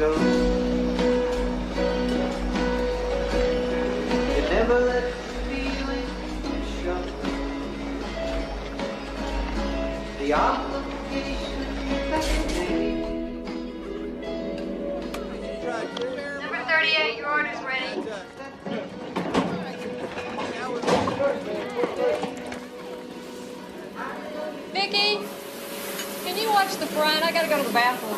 go. You never let the feeling show. The obligation that you made. Number 38, your order's ready. Vicky, can you watch the front? I gotta go to the bathroom.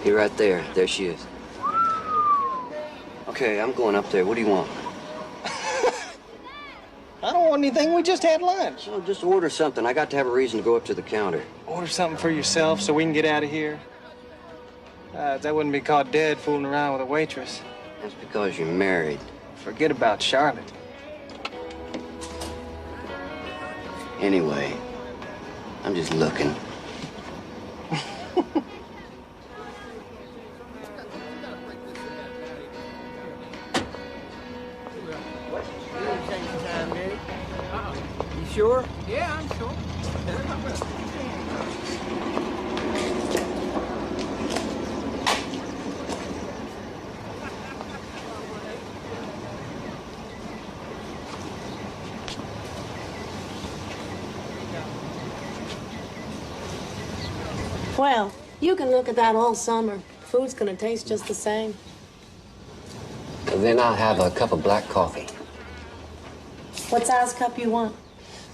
You're right there. There she is. Okay, I'm going up there. What do you want? I don't want anything. We just had lunch. Well, just order something. I got to have a reason to go up to the counter. Order something for yourself so we can get out of here. That wouldn't be caught dead fooling around with a waitress. That's because you're married. Forget about Charlotte. Anyway, I'm just looking. You sure? Yeah, I'm sure. Well, you can look at that all summer. Food's gonna taste just the same. Then I'll have a cup of black coffee. What size cup you want?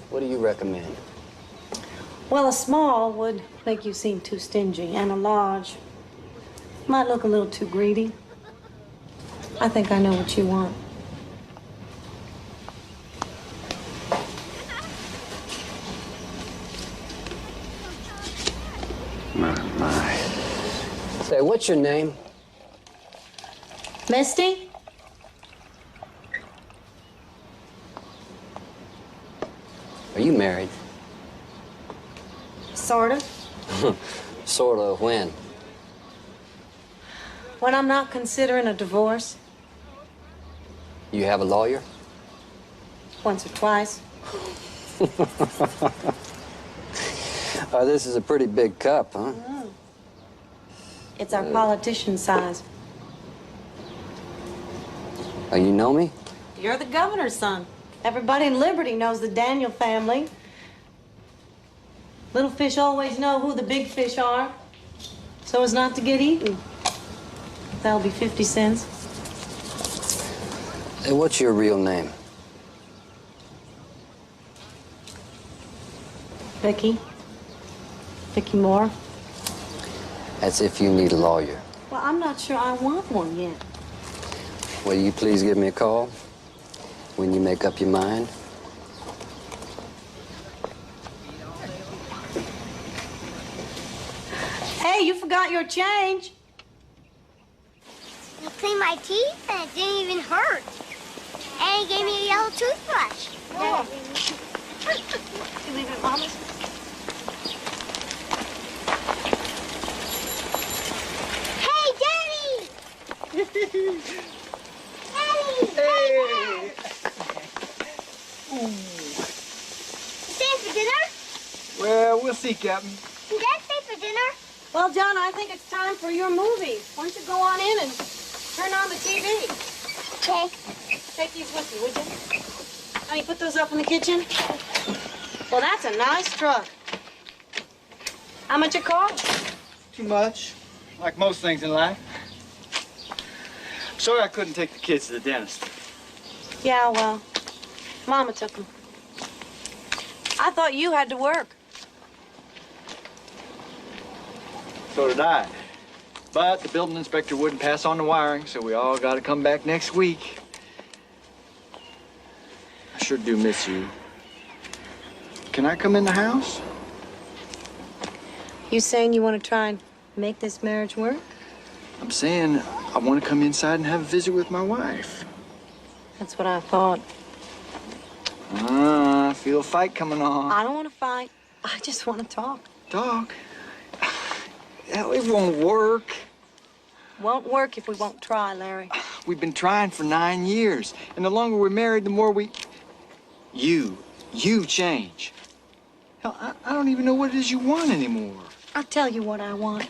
What do you recommend? Well, a small would make you seem too stingy, and a large might look a little too greedy. I think I know what you want. My. Say, what's your name? Misty? Are you married? Sort of. Sort of. When? When I'm not considering a divorce. You have a lawyer? Once or twice. This is a pretty big cup, huh? Mm. It's our politician size. Oh, you know me? You're the governor's son. Everybody in Liberty knows the Daniel family. Little fish always know who the big fish are, so as not to get eaten. That'll be 50 cents. Hey, what's your real name? Vicky. Vicky Moore. That's if you need a lawyer. Well, I'm not sure I want one yet. Will you please give me a call when you make up your mind? Hey, you forgot your change. You cleaned my teeth and it didn't even hurt. And he gave me a yellow toothbrush. Oh. You leave it at Mama's? Hey, Daddy! Daddy! Hey! Staying for dinner? Well, we'll see, Captain. Can Dad stay for dinner? Well, John, I think it's time for your movie. Why don't you go on in and turn on the TV? Okay. Take these with you, would you? Honey, put those up in the kitchen. Well, that's a nice truck. How much it cost? Too much, like most things in life. Sorry I couldn't take the kids to the dentist. Yeah, well, Mama took them. I thought you had to work. So did I. But the building inspector wouldn't pass on the wiring, so we all got to come back next week. I sure do miss you. Can I come in the house? You saying you want to try and make this marriage work? I'm saying I want to come inside and have a visit with my wife. That's what I thought. I feel a fight coming on. I don't want to fight. I just want to talk. Talk? Hell, it won't work. Won't work if we won't try, Larry. We've been trying for 9 years, and the longer we're married, the more we... You change. Hell, I don't even know what it is you want anymore. I'll tell you what I want.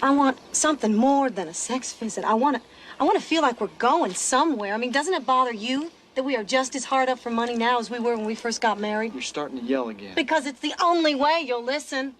I want something more than a sex visit. I want to feel like we're going somewhere. I mean, doesn't it bother you that we are just as hard up for money now as we were when we first got married? You're starting to yell again. Because it's the only way you'll listen.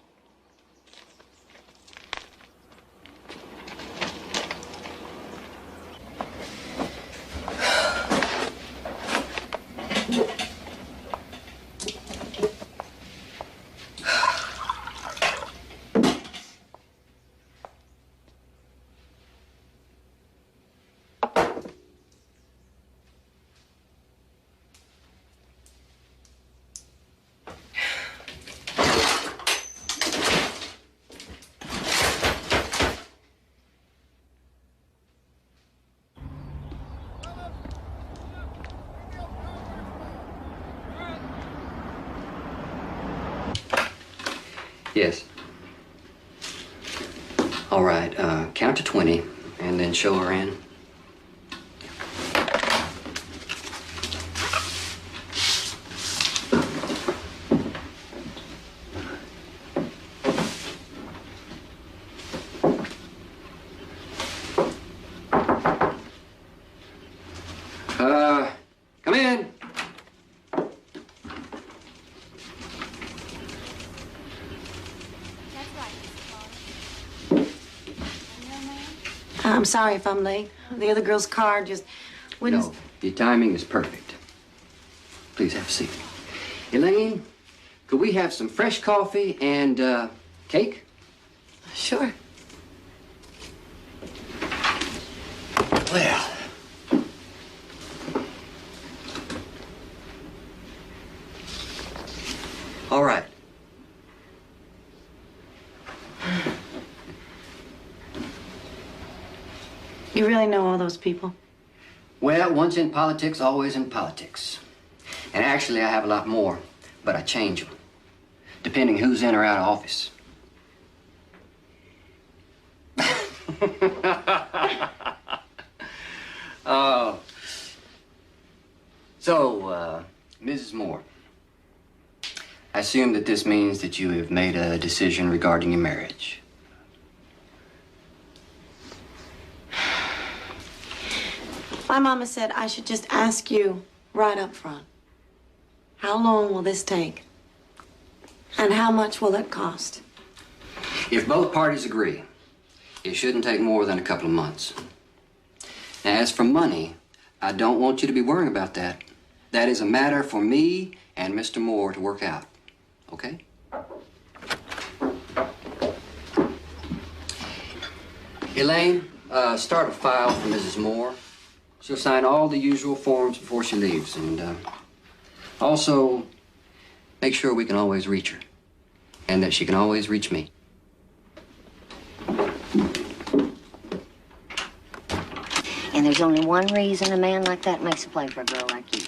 Yes. All right, count to 20 and then show her in. Come in. I'm sorry if I'm late. The other girl's car just wouldn't... No, your timing is perfect. Please have a seat. Elaine, could we have some fresh coffee and cake? Sure. Well. All right. You really know all those people? Well, once in politics, always in politics. And actually, I have a lot more, but I change them, depending who's in or out of office. Oh. So, Mrs. Moore, I assume that this means that you have made a decision regarding your marriage. My mama said I should just ask you right up front. How long will this take? And how much will it cost? If both parties agree, it shouldn't take more than a couple of months. Now, as for money, I don't want you to be worrying about that. That is a matter for me and Mr. Moore to work out, okay? Elaine, start a file for Mrs. Moore. She'll sign all the usual forms before she leaves, and also make sure we can always reach her, and that she can always reach me. And there's only one reason a man like that makes a play for a girl like you.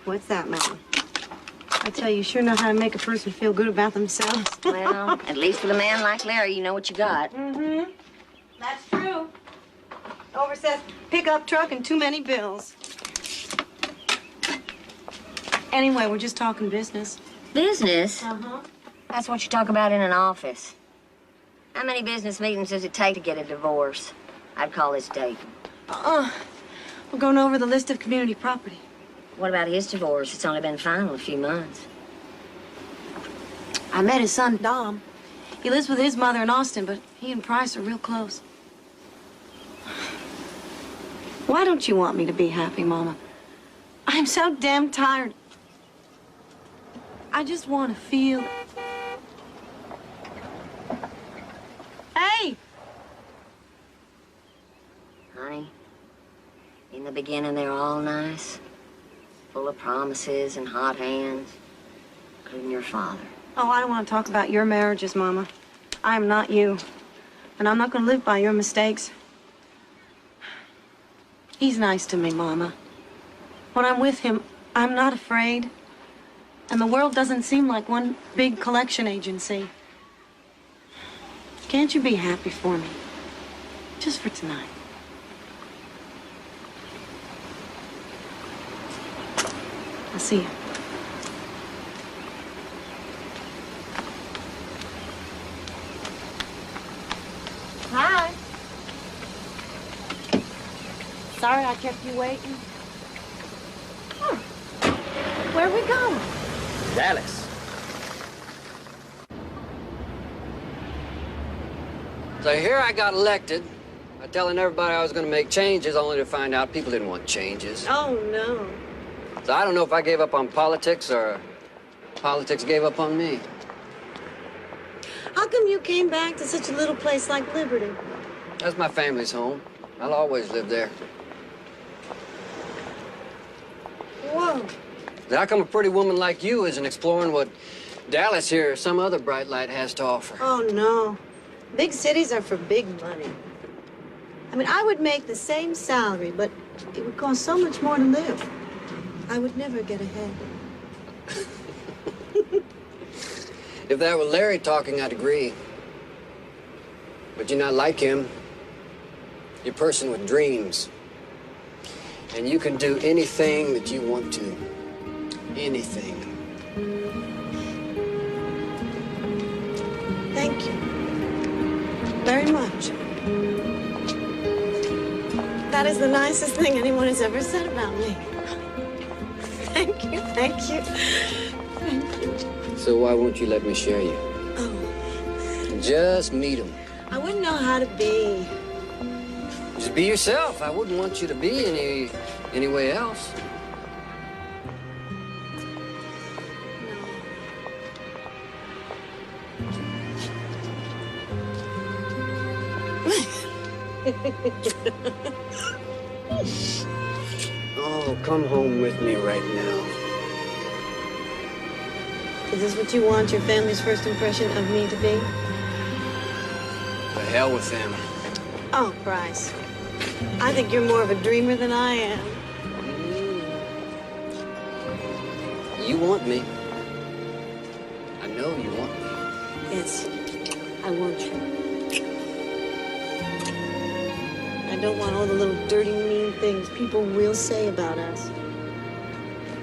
What's that, Mama? I tell you sure know how to make a person feel good about themselves. Well, at least with a man like Larry, you know what you got. Mm-hmm. That's true. Over says pickup truck and too many bills. Anyway, we're just talking business. Business? Uh-huh. That's what you talk about in an office. How many business meetings does it take to get a divorce? I'd call this dating. We're going over the list of community property. What about his divorce? It's only been final a few months. I met his son, Dom. He lives with his mother in Austin, but he and Price are real close. Why don't you want me to be happy, Mama? I'm so damn tired. I just want to feel... Hey! Honey, in the beginning, they're all nice. Full of promises and hot hands, including your father. Oh, I don't want to talk about your marriages, Mama. I am not you. And I'm not going to live by your mistakes. He's nice to me, Mama. When I'm with him, I'm not afraid. And the world doesn't seem like one big collection agency. Can't you be happy for me? Just for tonight. I'll see you. Sorry I kept you waiting. Huh. Where are we going? Dallas. So here I got elected by telling everybody I was going to make changes, only to find out people didn't want changes. Oh, no. So I don't know if I gave up on politics or politics gave up on me. How come you came back to such a little place like Liberty? That's my family's home. I'll always live there. Whoa. How come a pretty woman like you isn't exploring what Dallas here or some other bright light has to offer? Oh, no. Big cities are for big money. I mean, I would make the same salary, but it would cost so much more to live. I would never get ahead. If that were Larry talking, I'd agree. But you're not like him. You're a person with dreams. And you can do anything that you want to. Anything. Thank you. Very much. That is the nicest thing anyone has ever said about me. Thank you, thank you. Thank you. So why won't you let me share you? Oh. Just meet him. I wouldn't know how to be. Just be yourself. I wouldn't want you to be any way else. Oh, come home with me right now. Is this what you want your family's first impression of me to be? The hell with them. Oh, Bryce. I think you're more of a dreamer than I am. You want me. I know you want me. Yes, I want you. I don't want all the little dirty, mean things people will say about us.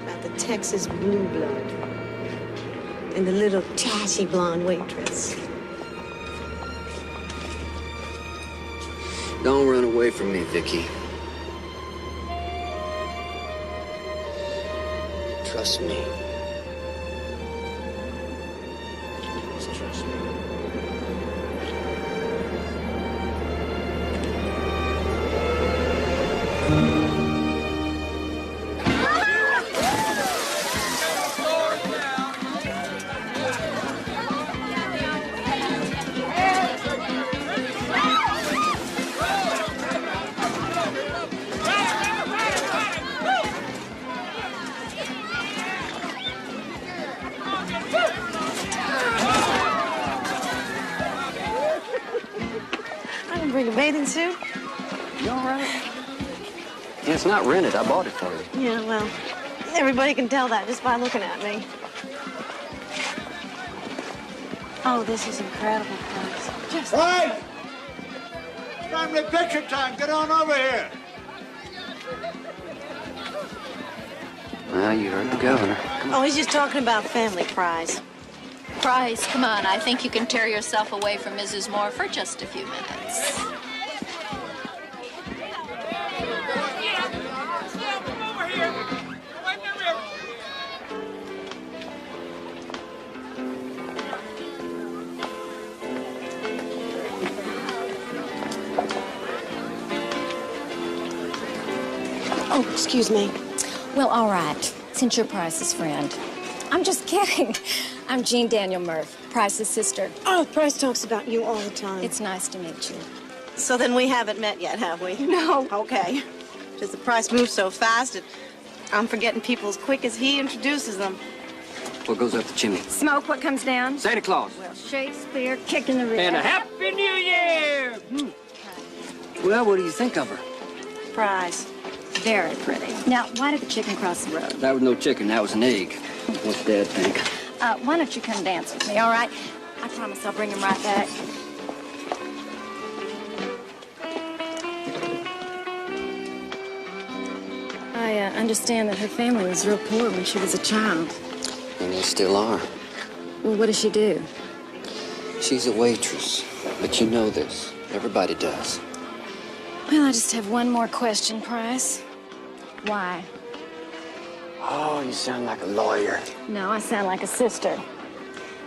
About the Texas blue blood. And the little trashy blonde waitress. Don't run away from me, Vicky. Trust me. Just trust me. I didn't bring a bathing suit. You all right? Yeah, it's not rented. I bought it for you. Yeah, well, everybody can tell that just by looking at me. Oh, this is incredible, Bryce. Just... Hey! Family picture time. Get on over here. Well, you heard the governor. Oh, he's just talking about family prize. Price, come on. I think you can tear yourself away from Mrs. Moore for just a few minutes. Oh, excuse me. Well, all right, since you're Price's friend. I'm just kidding. I'm Jean Daniel Murph, Price's sister. Oh, Price talks about you all the time. It's nice to meet you. So then we haven't met yet, have we? No. Okay. Just the Price moves so fast, I'm forgetting people as quick as he introduces them. What goes up the chimney? Smoke what comes down? Santa Claus. Well, Shakespeare, kick in the ribs. And a Happy New Year! Well, what do you think of her? Price. Very pretty. Now, why did the chicken cross the road? That was no chicken. That was an egg. What's Dad think? Why don't you come dance with me, all right? I promise I'll bring him right back. I understand that her family was real poor when she was a child. And they still are. Well, what does she do? She's a waitress. But you know this. Everybody does. Well, I just have one more question, Price. Why? Oh, you sound like a lawyer. No, I sound like a sister.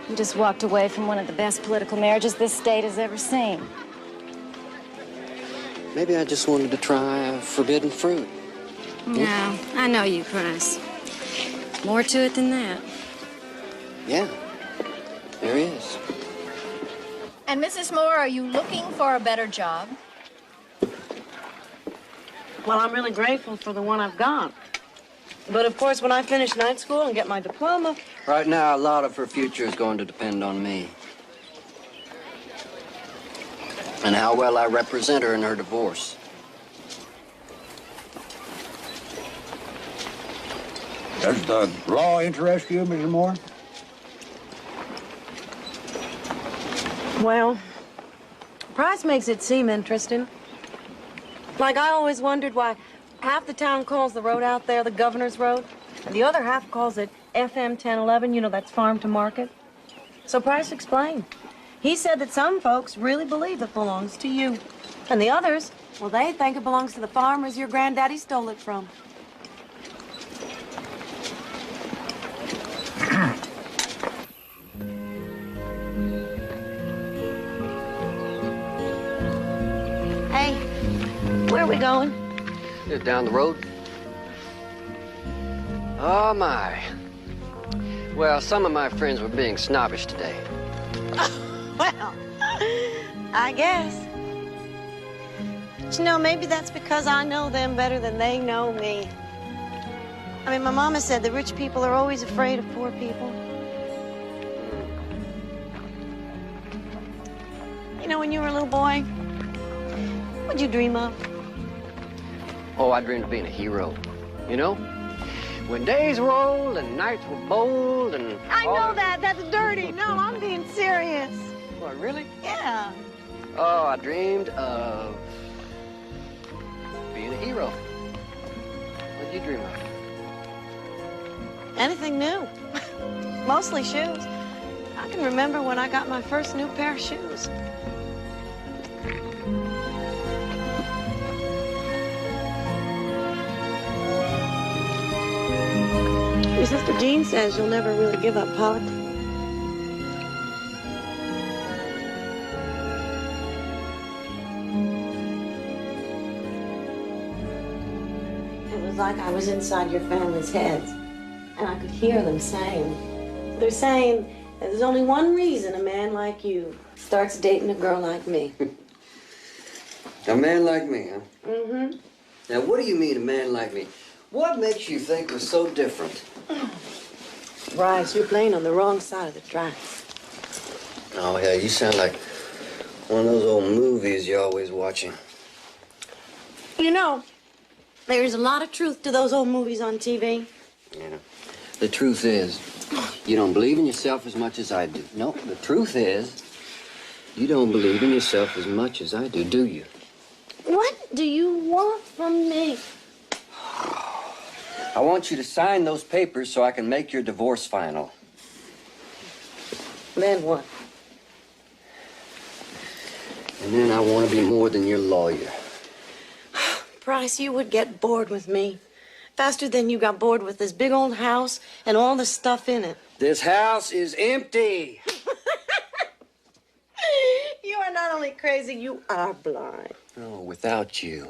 You just walked away from one of the best political marriages this state has ever seen. Maybe I just wanted to try forbidden fruit. No, I know you, Price. More to it than that. Yeah, there is. And Mrs. Moore, are you looking for a better job? Well, I'm really grateful for the one I've got. But of course, when I finish night school and get my diploma... Right now, a lot of her future is going to depend on me. And how well I represent her in her divorce. Does the law interest you, Mrs. Moore? Well, Price makes it seem interesting. Like, I always wondered why half the town calls the road out there the Governor's Road, and the other half calls it FM 1011, you know, that's farm to market. So Price explained. He said that some folks really believe it belongs to you. And the others, well, they think it belongs to the farmers your granddaddy stole it from. Hey, where are we going? Just down the road. Oh, my. Well, some of my friends were being snobbish today. Well, I guess. But you know, maybe that's because I know them better than they know me. I mean, my mama said that rich people are always afraid of poor people. You know, when you were a little boy, what'd you dream of? Oh, I dreamed of being a hero. You know? When days were old and nights were bold and... I know that. That's dirty. No, I'm being serious. What, really? Yeah. Oh, I dreamed of being a hero. What did you dream of? Anything new. Mostly shoes. I can remember when I got my first new pair of shoes. Your sister Jean says you'll never really give up politics. It was like I was inside your family's heads, and I could hear them saying. They're saying that there's only one reason a man like you starts dating a girl like me. A man like me, huh? Mm-hmm. Now, what do you mean, a man like me? What makes you think we're so different? Bryce, you're playing on the wrong side of the tracks. Oh, yeah, you sound like one of those old movies you're always watching. You know, there's a lot of truth to those old movies on TV. Yeah. The truth is, you don't believe in yourself as much as I do. No, the truth is, you don't believe in yourself as much as I do you? What do you want from me? I want you to sign those papers so I can make your divorce final. Then what? And then I want to be more than your lawyer. Price, you would get bored with me. Faster than you got bored with this big old house and all the stuff in it. This house is empty. You are not only crazy, you are blind. Oh, without you,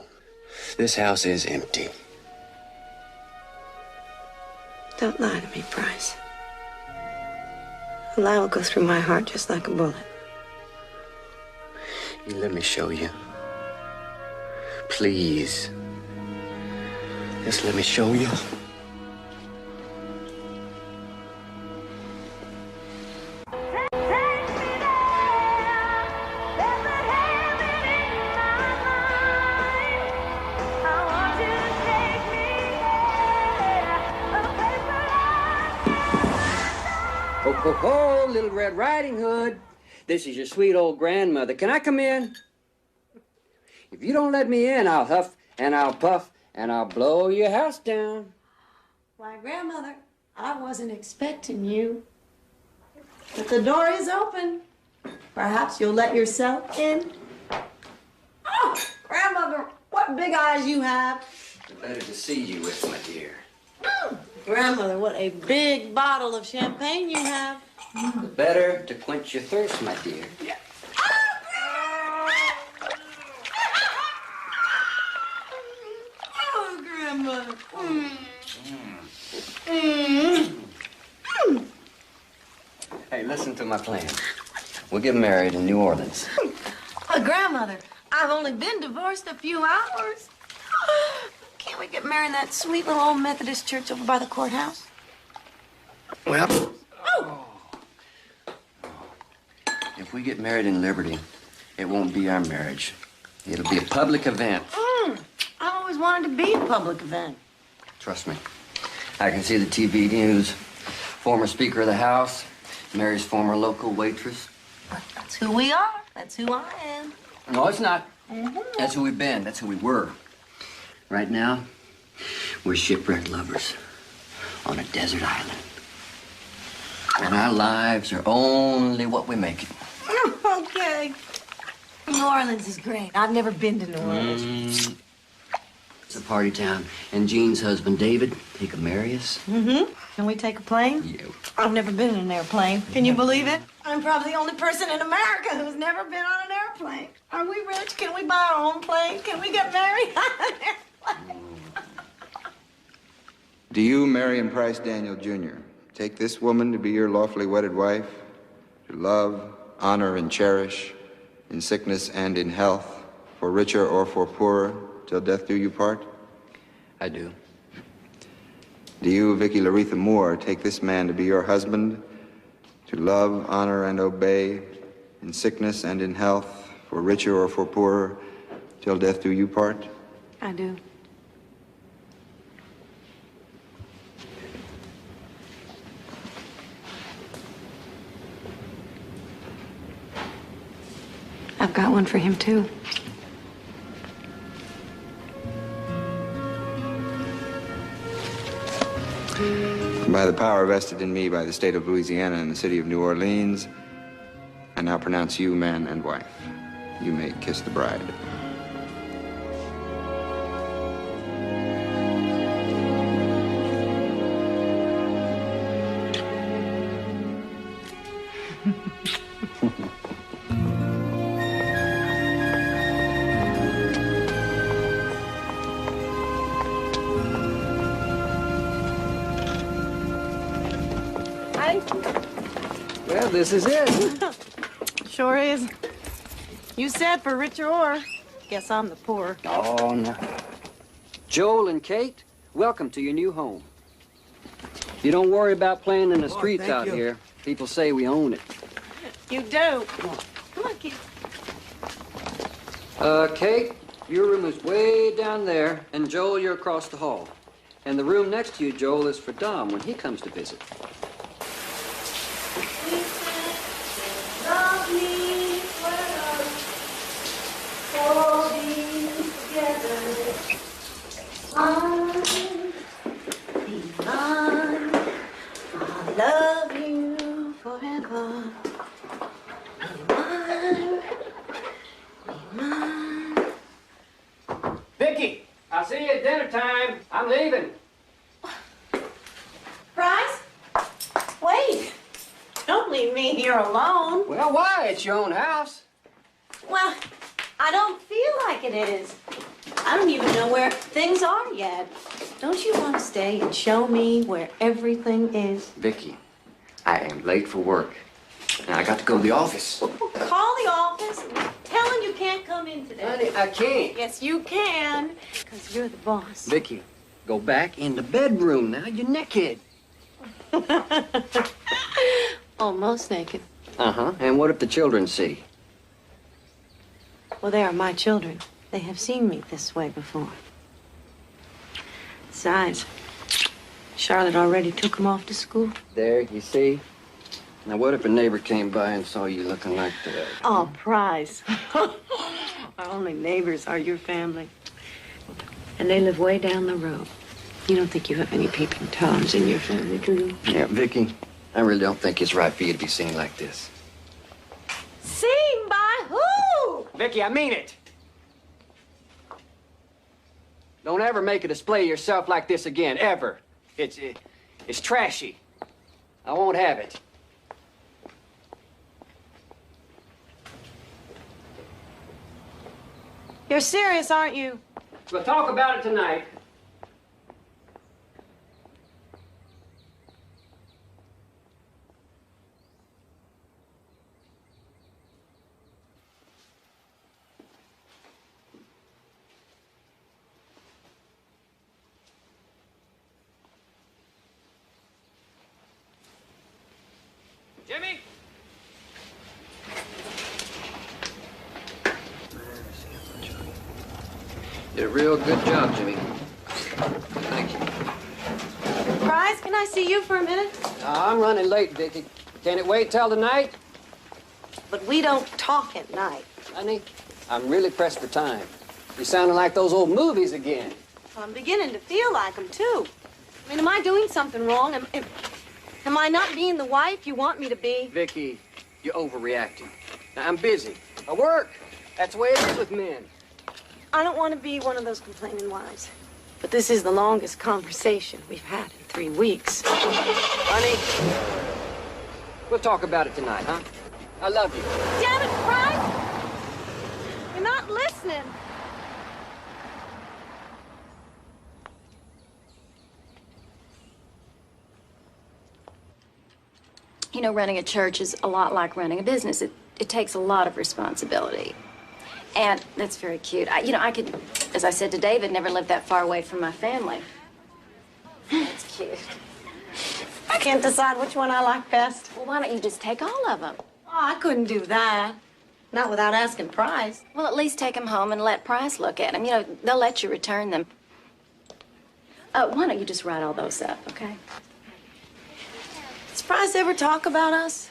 this house is empty. Don't lie to me, Price. A lie will go through my heart just like a bullet. You let me show you. Please. Just let me show you. Ho, ho, ho, Little Red Riding Hood. This is your sweet old grandmother. Can I come in? If you don't let me in, I'll huff and I'll puff and I'll blow your house down. Why, Grandmother, I wasn't expecting you. But the door is open. Perhaps you'll let yourself in. Oh, Grandmother, What big eyes you have. The better to see you with, my dear. Grandmother, what a big bottle of champagne you have. The better to quench your thirst, my dear. Oh, Grandmother. Hey, listen to my plan. We'll get married in New Orleans. Grandmother, I've only been divorced a few hours. Can't we get married in that sweet little old Methodist church over by the courthouse? Well, if we get married in Liberty, it won't be our marriage. It'll be a public event. I always wanted to be a public event. Trust me. I can see the TV news. Former Speaker of the House marries former local waitress. That's who we are. That's who I am. No, it's not. That's who we've been. That's who we were. Right now, we're shipwrecked lovers on a desert island. And our lives are only what we make it. Okay. New Orleans is great. I've never been to New Orleans. It's a party town. And Jean's husband, David, he could marry us. Can we take a plane? Yeah. I've never been in an airplane. Can you believe it? I'm probably the only person in America who's never been on an airplane. Are we rich? Can we buy our own plane? Can we get married on an airplane? Do you, Marion Price Daniel, Jr., take this woman to be your lawfully wedded wife, to love, honor, and cherish, in sickness and in health, for richer or for poorer, till death do you part? I do. Do you, Vicky Laretha Moore, take this man to be your husband, to love, honor, and obey, in sickness and in health, for richer or for poorer, till death do you part? I do. I've got one for him, too. By the power vested in me by the state of Louisiana and the city of New Orleans, I now pronounce you man and wife. You may kiss the bride. Well, this is it. Sure is. You said for richer or. Guess I'm the poor. Oh, no. Joel and Kate, welcome to your new home. You don't worry about playing in the streets out here. People say we own it. You do. Come on, kid. Kate, your room is way down there, and Joel, you're across the hall. And the room next to you, Joel, is for Dom when he comes to visit. Love me forever, holding together. Be mine. I'll love you forever. Be mine. Be mine. Vicky, I'll see you at dinner time. I'm leaving. Price? Wait. Don't leave me here alone. Well, why? It's your own house. Well, I don't feel like it is. I don't even know where things are yet. Don't you want to stay and show me where everything is? Vicky, I am late for work. And I got to go to the office. Call the office and tell them you can't come in today. Honey, I can't. Yes, you can, because you're the boss. Vicky, go back in the bedroom now. You're naked. Almost naked. Uh-huh. And what if the children see? Well, they are my children. They have seen me this way before. Besides, Charlotte already took them off to school. There, you see? Now, what if a neighbor came by and saw you looking like that? Oh, Prize. Our only neighbors are your family. And they live way down the road. You don't think you have any peeping Toms in your family, do you? Yeah, Vicky, I really don't think it's right for you to be seen like this. Seen by who? Vicky, I mean it. Don't ever make a display of yourself like this again, ever. It's trashy. I won't have it. You're serious, aren't you? We'll talk about it tonight. Jimmy? Did a real good job, Jimmy. Thank you. Price, can I see you for a minute? I'm running late, Vicky. Can it wait till tonight? But we don't talk at night. Honey, I'm really pressed for time. You're sounding like those old movies again. Well, I'm beginning to feel like them, too. I mean, am I doing something wrong? Am I not being the wife you want me to be? Vicky, you're overreacting. Now, I'm busy. I work. That's the way it is with men. I don't want to be one of those complaining wives. But this is the longest conversation we've had in 3 weeks. Honey, we'll talk about it tonight, huh? I love you. Damn it, Price! You're not listening. You know, running a church is a lot like running a business. It takes a lot of responsibility. And that's very cute. I could, as I said to David, never live that far away from my family. That's cute. I can't decide which one I like best. Well, why don't you just take all of them? Oh, I couldn't do that. Not without asking Price. Well, at least take them home and let Price look at them. You know, they'll let you return them. Why don't you just write all those up, okay? Does Price ever talk about us?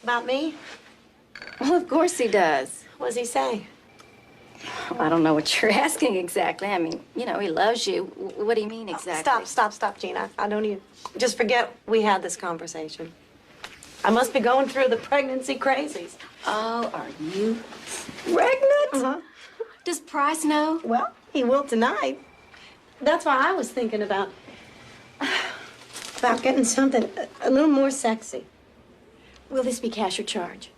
About me? Well, of course he does. What does he say? Well, I don't know what you're asking exactly. I mean, you know, he loves you. What do you mean exactly? Stop, Gina. I don't even... Just forget we had this conversation. I must be going through the pregnancy crazies. Oh, are you pregnant? Uh-huh. Does Price know? Well, he will tonight. That's why I was thinking about getting something a little more sexy. Will this be cash or charge?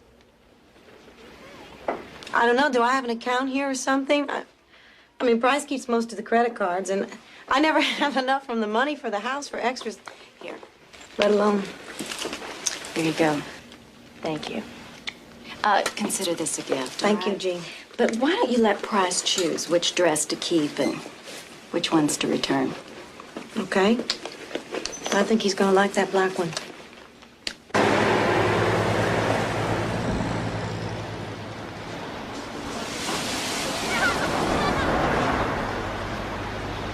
I don't know. Do I have an account here or something? I mean, Price keeps most of the credit cards, and I never have enough from the money for the house for extras here, let alone. Here you go. Thank you. Consider this a gift. Thank you, right? Jean. But why don't you let Price choose which dress to keep and which ones to return? Okay. I think he's gonna like that black one.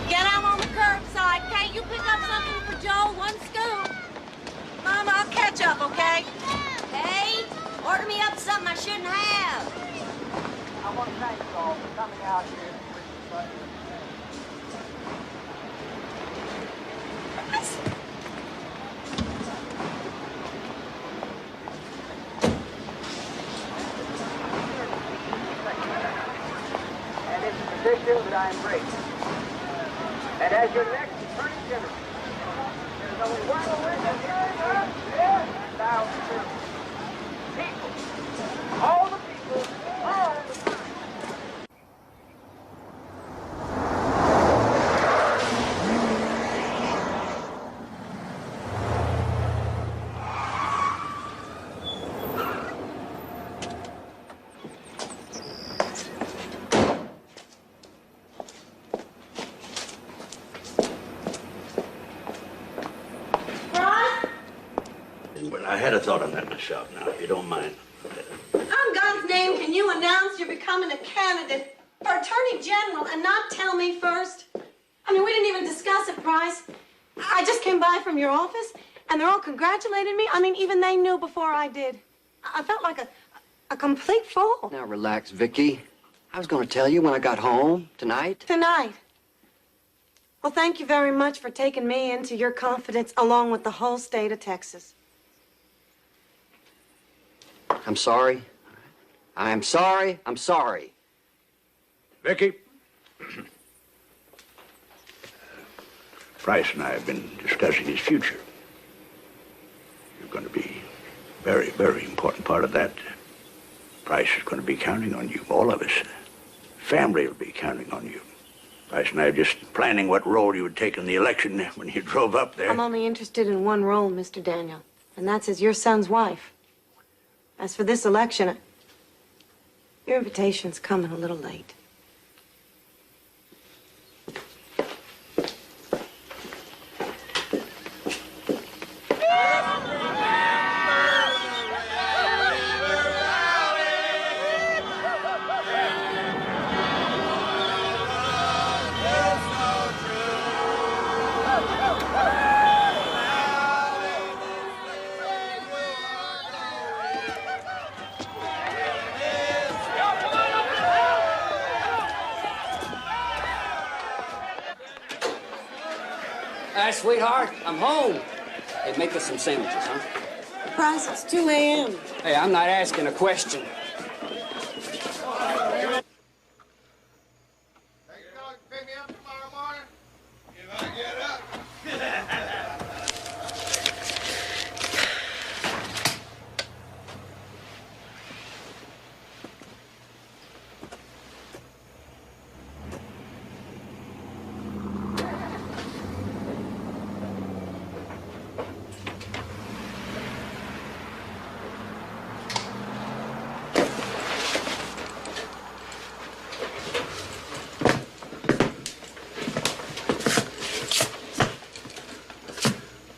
Get out on the curbside. Can't you pick up something for Joe? One scoop. Mama, I'll catch up, okay? Hey, order me up something I shouldn't have. I want to thank you all for coming out here. And it's a tradition that I embrace. And as your next attorney general, there's only one witness here, and thou serve people. All the people, all the time. But I had a thought on that myself now, if you don't mind. On God's name, can you announce you're becoming a candidate for Attorney General and not tell me first? I mean, we didn't even discuss it, Price. I just came by from your office, and they're all congratulating me. I mean, even they knew before I did. I felt like a complete fool. Now, relax, Vicky. I was going to tell you when I got home tonight. Tonight. Well, thank you very much for taking me into your confidence along with the whole state of Texas. I'm sorry. I'm sorry. I'm sorry. Vicky, Price and I have been discussing his future. You're going to be a very, very important part of that. Price is going to be counting on you, all of us. Family will be counting on you. Price and I are just planning what role you would take in the election when you drove up there. I'm only interested in one role, Mr. Daniel, and that's as your son's wife. As for this election, your invitation's coming a little late. Hi, sweetheart. I'm home. Hey, make us some sandwiches, huh? Price, it's 2 a.m. Hey, I'm not asking a question.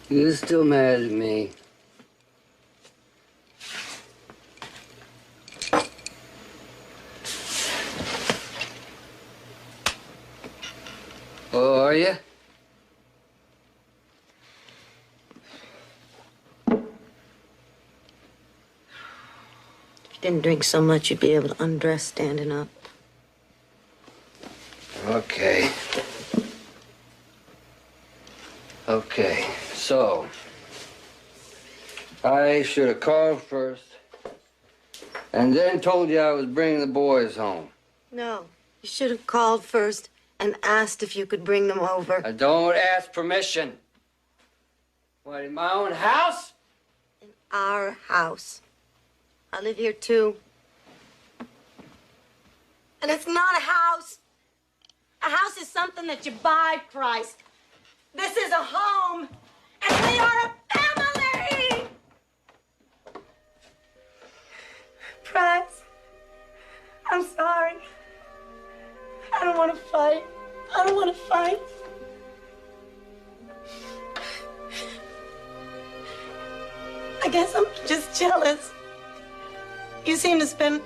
You're still mad at me. Oh, are you? If you didn't drink so much, you'd be able to undress standing up. Okay. Okay, so I should have called first and then told you I was bringing the boys home. No, you should have called first and asked if you could bring them over. I don't ask permission. What, in my own house? In our house. I live here too. And it's not a house. A house is something that you buy, Christ. This is a home, and we are a family! Price, I'm sorry. I don't want to fight. I don't want to fight. I guess I'm just jealous. You seem to spend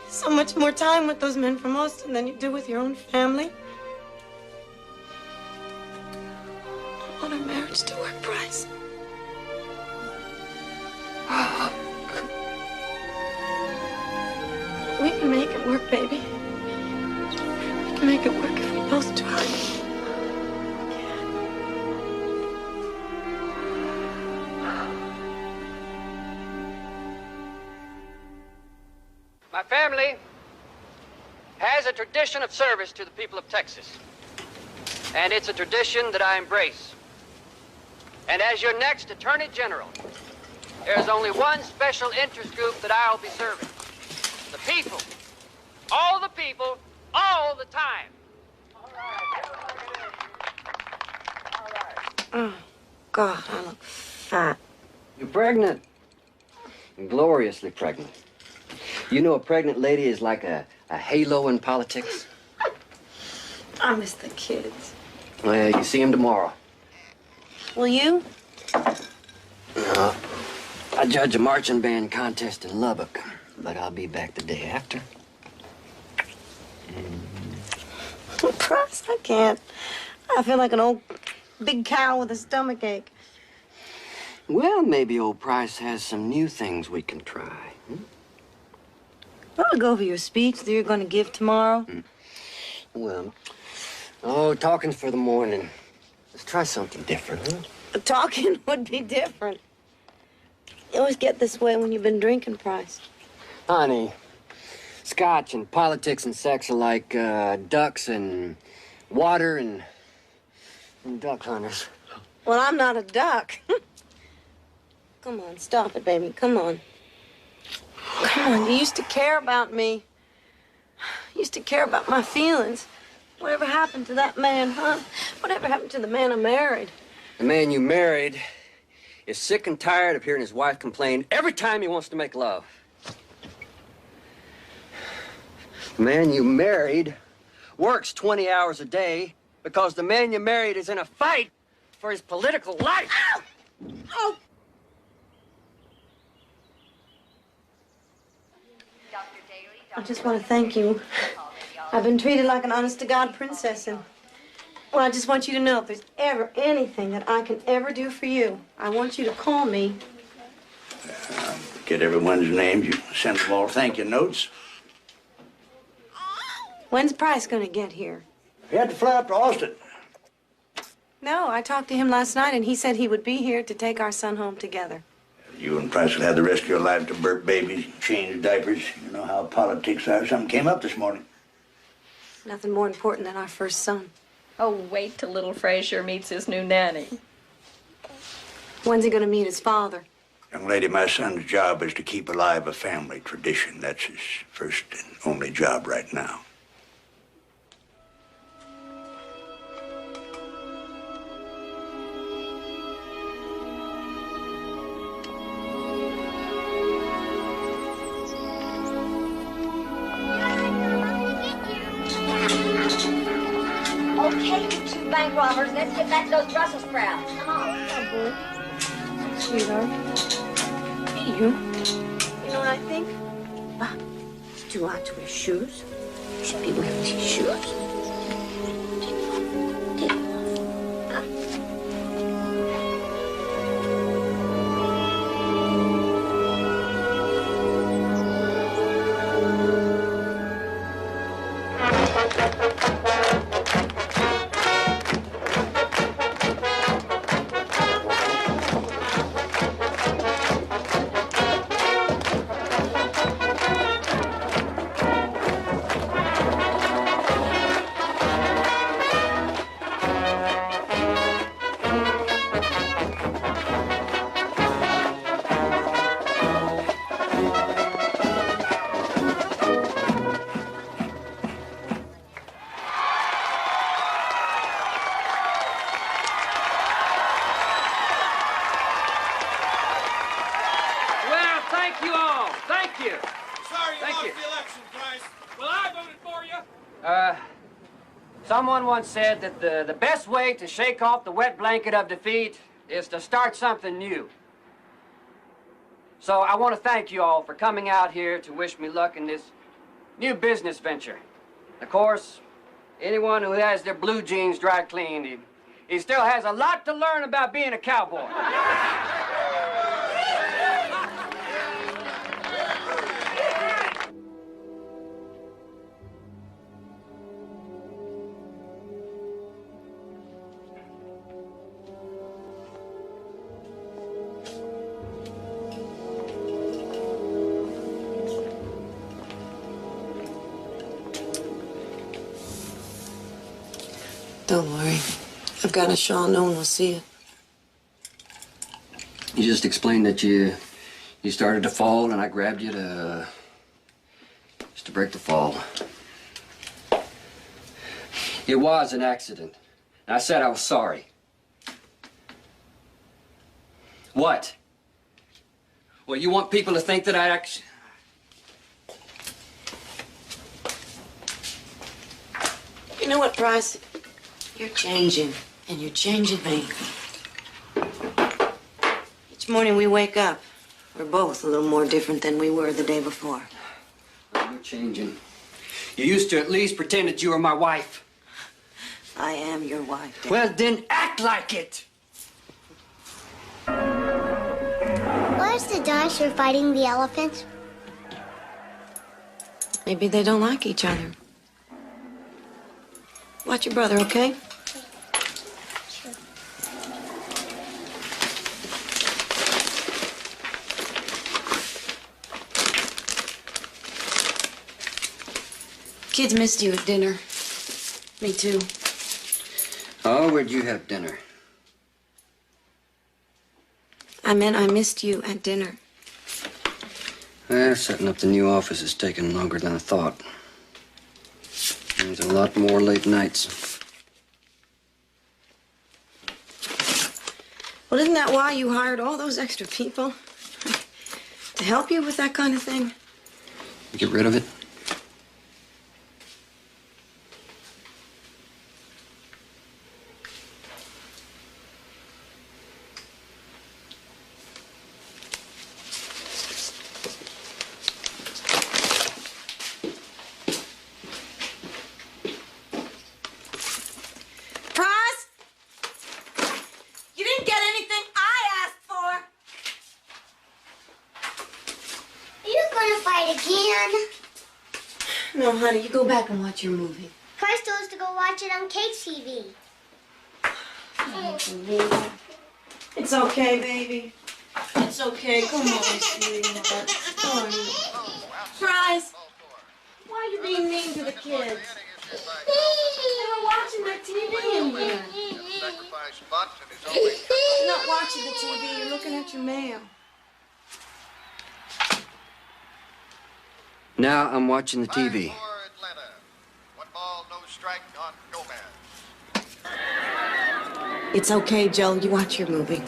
so much more time with those men from Austin than you do with your own family. I want our marriage to work, Bryce. We can make it work, baby. We can make it work if we both try. My family has a tradition of service to the people of Texas. And it's a tradition that I embrace. And as your next Attorney General, there's only one special interest group that I'll be serving. The people. All the people, all the time. Oh, God, I look fat. You're pregnant. Gloriously pregnant. You know a pregnant lady is like a halo in politics? I miss the kids. Well, you see them tomorrow. Will you? No. I judge a marching band contest in Lubbock, but I'll be back the day after. Price, I can't. I feel like an old big cow with a stomach ache. Well, maybe old Price has some new things we can try. I want to go over your speech that you're going to give tomorrow. Well, talking's for the morning. Let's try something different, huh? Talking would be different. You always get this way when you've been drinking, Price. Honey, scotch and politics and sex are like ducks and water and from duck hunters. Well, I'm not a duck. Come on, stop it, baby. Come on. Come on, you used to care about me. You used to care about my feelings. Whatever happened to that man, huh? Whatever happened to the man I married? The man you married is sick and tired of hearing his wife complain every time he wants to make love. The man you married works 20 hours a day because the man you married is in a fight for his political life. Ow! Oh! I just want to thank you. I've been treated like an honest-to-God princess, and, well, I just want you to know if there's ever anything that I can ever do for you, I want you to call me. Get everyone's names. You send them all thank you notes. When's Price going to get here? He had to fly up to Austin. No, I talked to him last night, and he said he would be here to take our son home together. You and Price will have the rest of your life to birth babies, change diapers. You know how politics are. Something came up this morning. Nothing more important than our first son. Oh, wait till little Frazier meets his new nanny. When's he going to meet his father? Young lady, my son's job is to keep alive a family tradition. That's his first and only job right now. Okay, you two bank robbers, let's get back to those Brussels sprouts. Come on. Sweetheart. Hey, you. You know what I think? It's too hot to wear shoes. You should be wearing these shoes. Take them off. Huh? Someone once said that the best way to shake off the wet blanket of defeat is to start something new. So I want to thank you all for coming out here to wish me luck in this new business venture. Of course, anyone who has their blue jeans dry cleaned, he still has a lot to learn about being a cowboy. Don't worry. I've got a shawl. No one will see it. You just explained that you started to fall, and I grabbed you just to break the fall. It was an accident. And I said I was sorry. What? Well, you want people to think that I actually... You know what, Price? You're changing, and you're changing me. Each morning we wake up, we're both a little more different than we were the day before. Oh, you're changing. You used to at least pretend that you were my wife. I am your wife, Dad. Well, then act like it. Where's the dinosaur fighting the elephants? Maybe they don't like each other. Watch your brother, okay? Sure. Kids missed you at dinner. Me too. Oh, where'd you have dinner? I meant I missed you at dinner. Well, setting up the new office is taking longer than I thought. There's a lot more late nights. Well, isn't that why you hired all those extra people? To help you with that kind of thing? Get rid of it? No, honey, you go back and watch your movie. Price told us to go watch it on Kate's TV. It's okay, baby. It's okay. Come on, sweetheart. Come on. Price, why are you being mean to the kids? They were watching their TV in here. You're not watching the TV. You're looking at your mail. Now I'm watching the TV. It's okay, Joe. You watch your movie.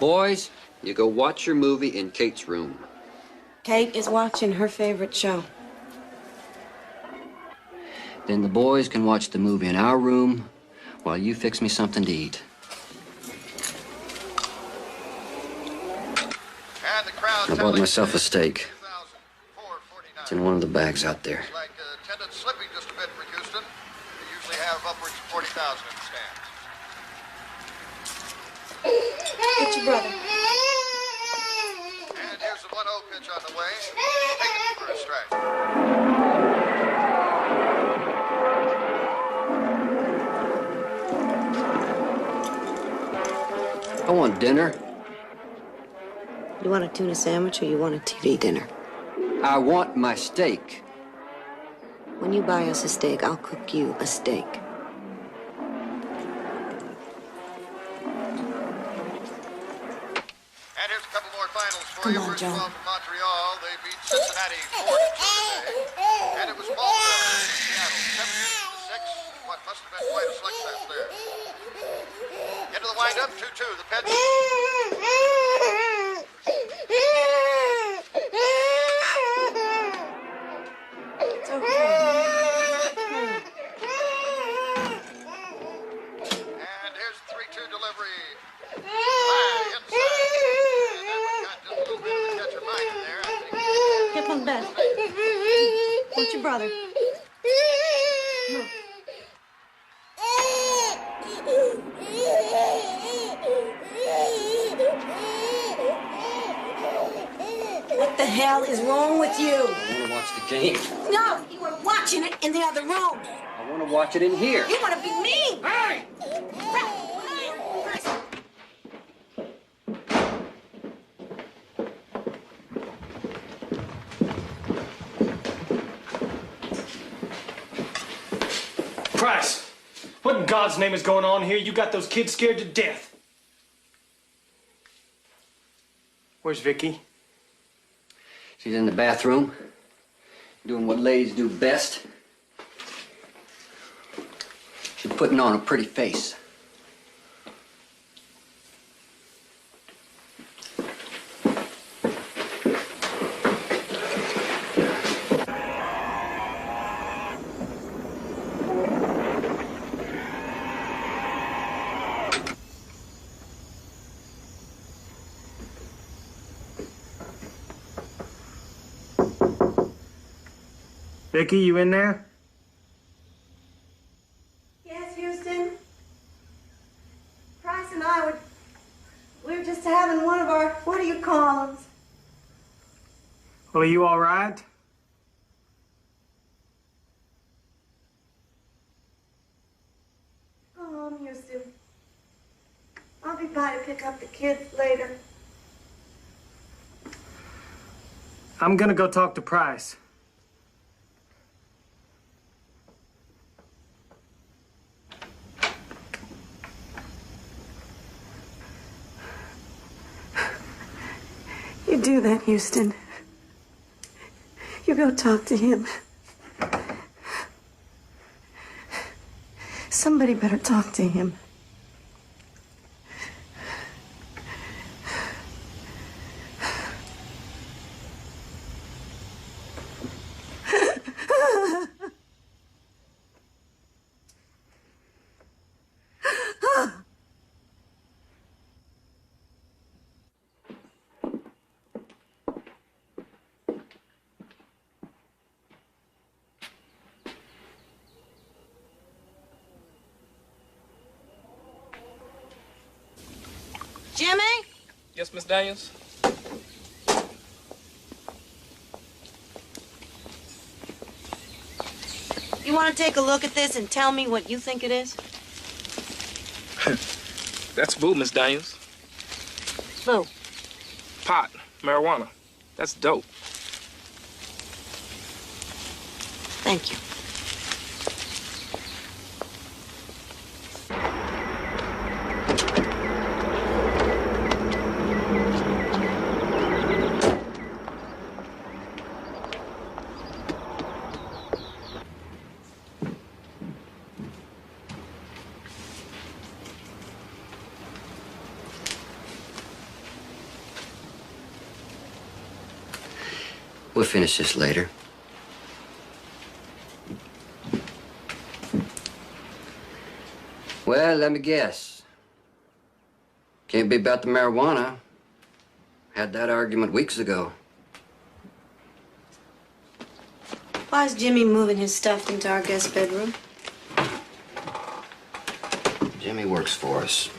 Boys, you go watch your movie in Kate's room. Kate is watching her favorite show. Then the boys can watch the movie in our room while you fix me something to eat. I bought myself a steak. It's in one of the bags out there. Like attendance slipping just a bit for Houston. They usually have upwards of 40,000 in the stands. What's your brother? And here's the 1-0 pitch on the way. Taken for a strike. I want dinner. You want a tuna sandwich or you want a TV dinner? I want my steak. When you buy us a steak, I'll cook you a steak. And here's a couple more finals for Come you. on, First John. of all, from Montreal, they beat Cincinnati 4-2 today. And it was Malta in Seattle, 17-6. What must have been quite a slugfest there. Into the windup, 2-2. The pitch. It's okay. And here's the 3-2 delivery. High inside. And that one got just a little bit of the catcher Mike in there, I think. Get on bed. What's your brother? No. What the hell is wrong with you? I want to watch the game. No, you were watching it in the other room. I want to watch it in here. You want to be mean. Hey! Price, what in God's name is going on here? You got those kids scared to death. Where's Vicky? She's in the bathroom, doing what ladies do best. She's putting on a pretty face. Vicky, you in there? Yes, Houston. Price and I we were just having one of our, what do you call them? Well, are you all right? Go home, Houston. I'll be by to pick up the kids later. I'm gonna go talk to Price. Houston, you go talk to him. Somebody better talk to him. Jimmy? Yes, Miss Daniels? You want to take a look at this and tell me what you think it is? That's boo, Miss Daniels. Boo. Pot, marijuana. That's dope. Thank you. We'll finish this later. Well, let me guess. Can't be about the marijuana. Had that argument weeks ago. Why is Jimmy moving his stuff into our guest bedroom? Jimmy works for us.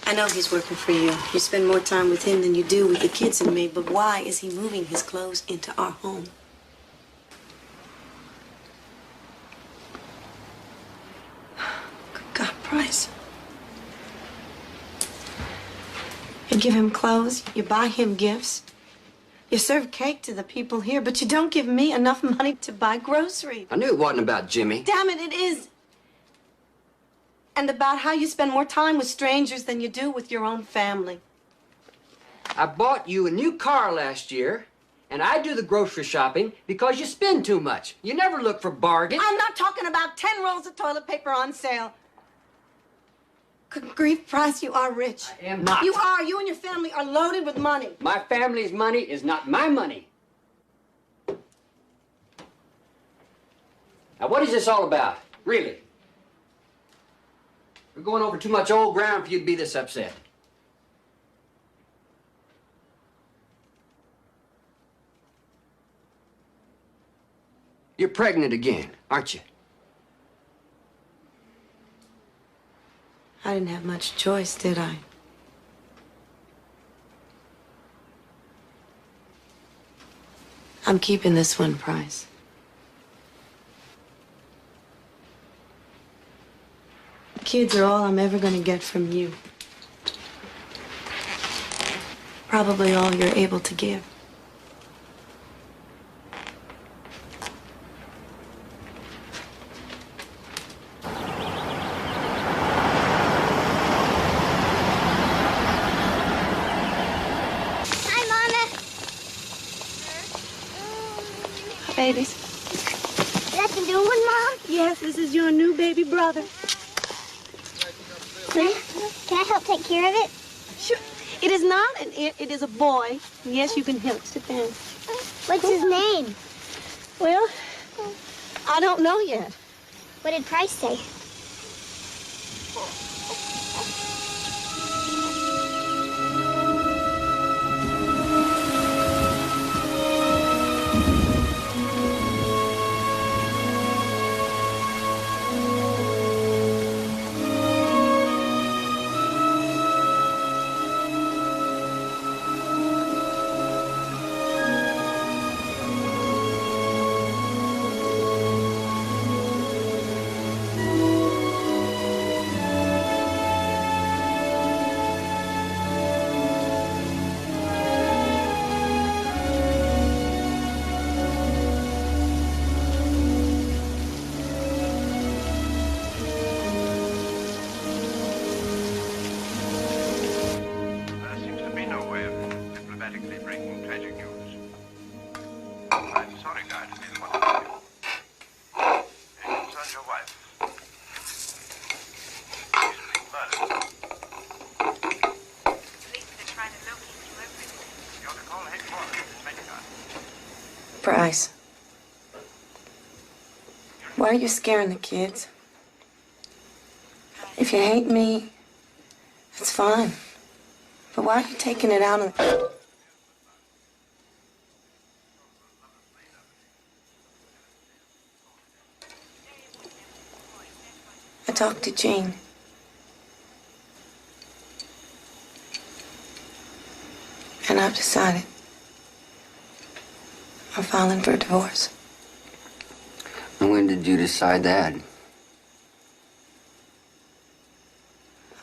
I know he's working for you. You spend more time with him than you do with the kids and me, but why is he moving his clothes into our home? Good God, Price. You give him clothes, you buy him gifts, you serve cake to the people here, but you don't give me enough money to buy groceries. I knew it wasn't about Jimmy. Damn it, it is. And about how you spend more time with strangers than you do with your own family. I bought you a new car last year, and I do the grocery shopping because you spend too much. You never look for bargains. I'm not talking about 10 rolls of toilet paper on sale. Good grief, Price, you are rich. I am not. You are. You and your family are loaded with money. My family's money is not my money. Now, what is this all about? Really? We're going over too much old ground for you to be this upset. You're pregnant again, aren't you? I didn't have much choice, did I? I'm keeping this one, Price. Kids are all I'm ever going to get from you. Probably all you're able to give. Babies. That's a new one, Mom? Yes, this is your new baby brother. Can I help take care of it? Sure. It is not an it, it is a boy. Yes, you can help. Sit down. What's his name? Well, I don't know yet. What did Price say? I'm sorry, guys, to be the one to tell you. It concerns your wife. Easily murdered. Police are trying to locate you everywhere. You ought to call headquarters in Mexico. Bryce, why are you scaring the kids? If you hate me, it's fine. But why are you taking it out on... I talked to Jean. And I've decided I'm filing for a divorce. And when did you decide that?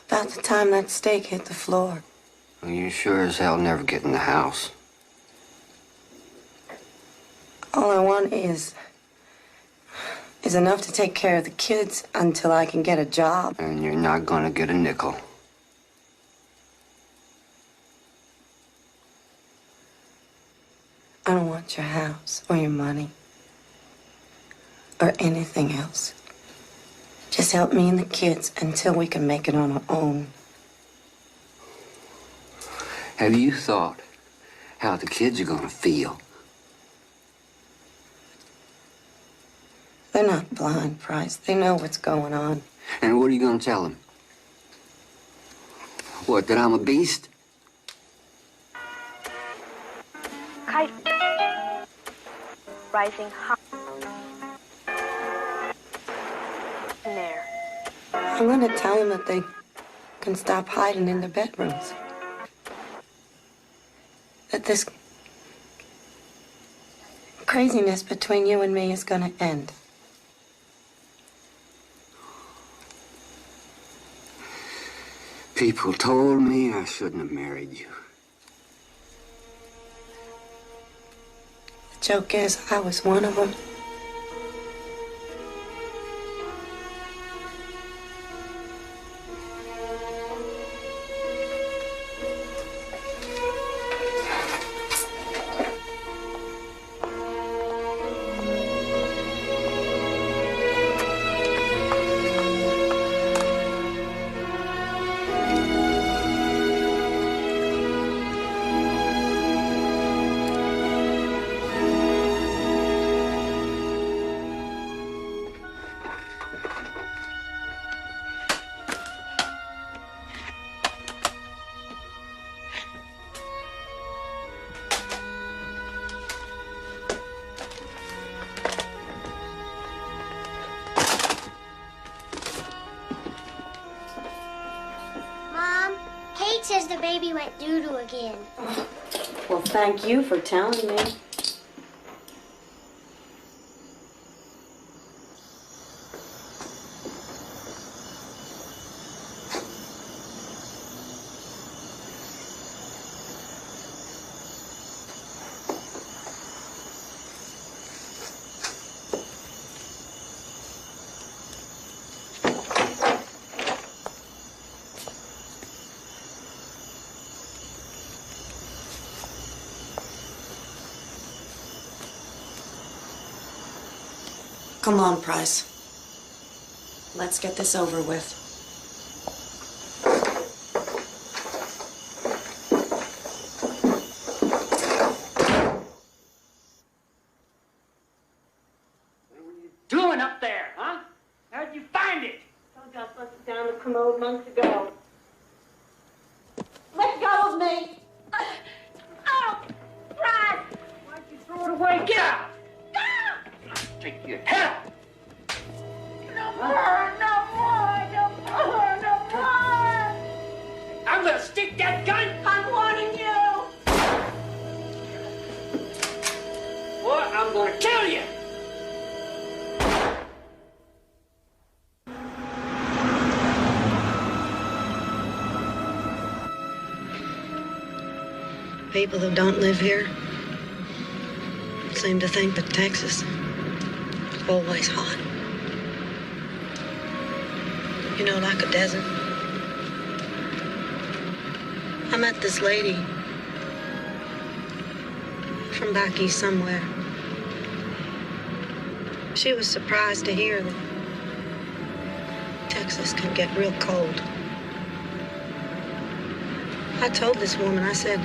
About the time that steak hit the floor. Well, you sure as hell never get in the house. All I want is enough to take care of the kids until I can get a job. And you're not gonna get a nickel. I don't want your house or your money or anything else. Just help me and the kids until we can make it on our own. Have you thought how the kids are gonna feel? They're not blind, Price. They know what's going on. And what are you gonna tell them? What, that I'm a beast? Kite rising high in there. I'm gonna tell them that they can stop hiding in their bedrooms. That this craziness between you and me is gonna end. People told me I shouldn't have married you. The joke is, I was one of them. Mom, Kate says the baby went doo-doo again. Well, thank you for telling me. Come on, Price. Let's get this over with. Doing up there, huh? How'd you find it? I got busted down the commode months ago. Let go of me! Oh, Brad! Why'd you throw it away? Get out! Take your head off! No more, no more, no more, no more! I'm gonna stick that gun! I'm warning you! Or I'm gonna kill you! People who don't live here seem to think that Texas is always hot. You know, like a desert. I met this lady from back east somewhere. She was surprised to hear that Texas can get real cold. I told this woman, I said,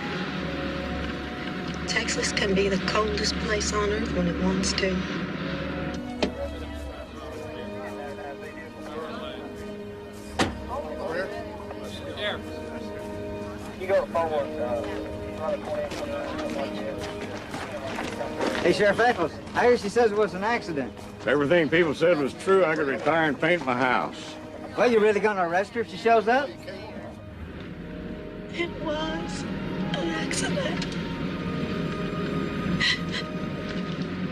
Texas can be the coldest place on earth when it wants to. You go forward. Hey, Sheriff Eccles, I hear she says it was an accident. If everything people said was true, I could retire and paint my house. Well, you really gonna arrest her if she shows up? It was an accident.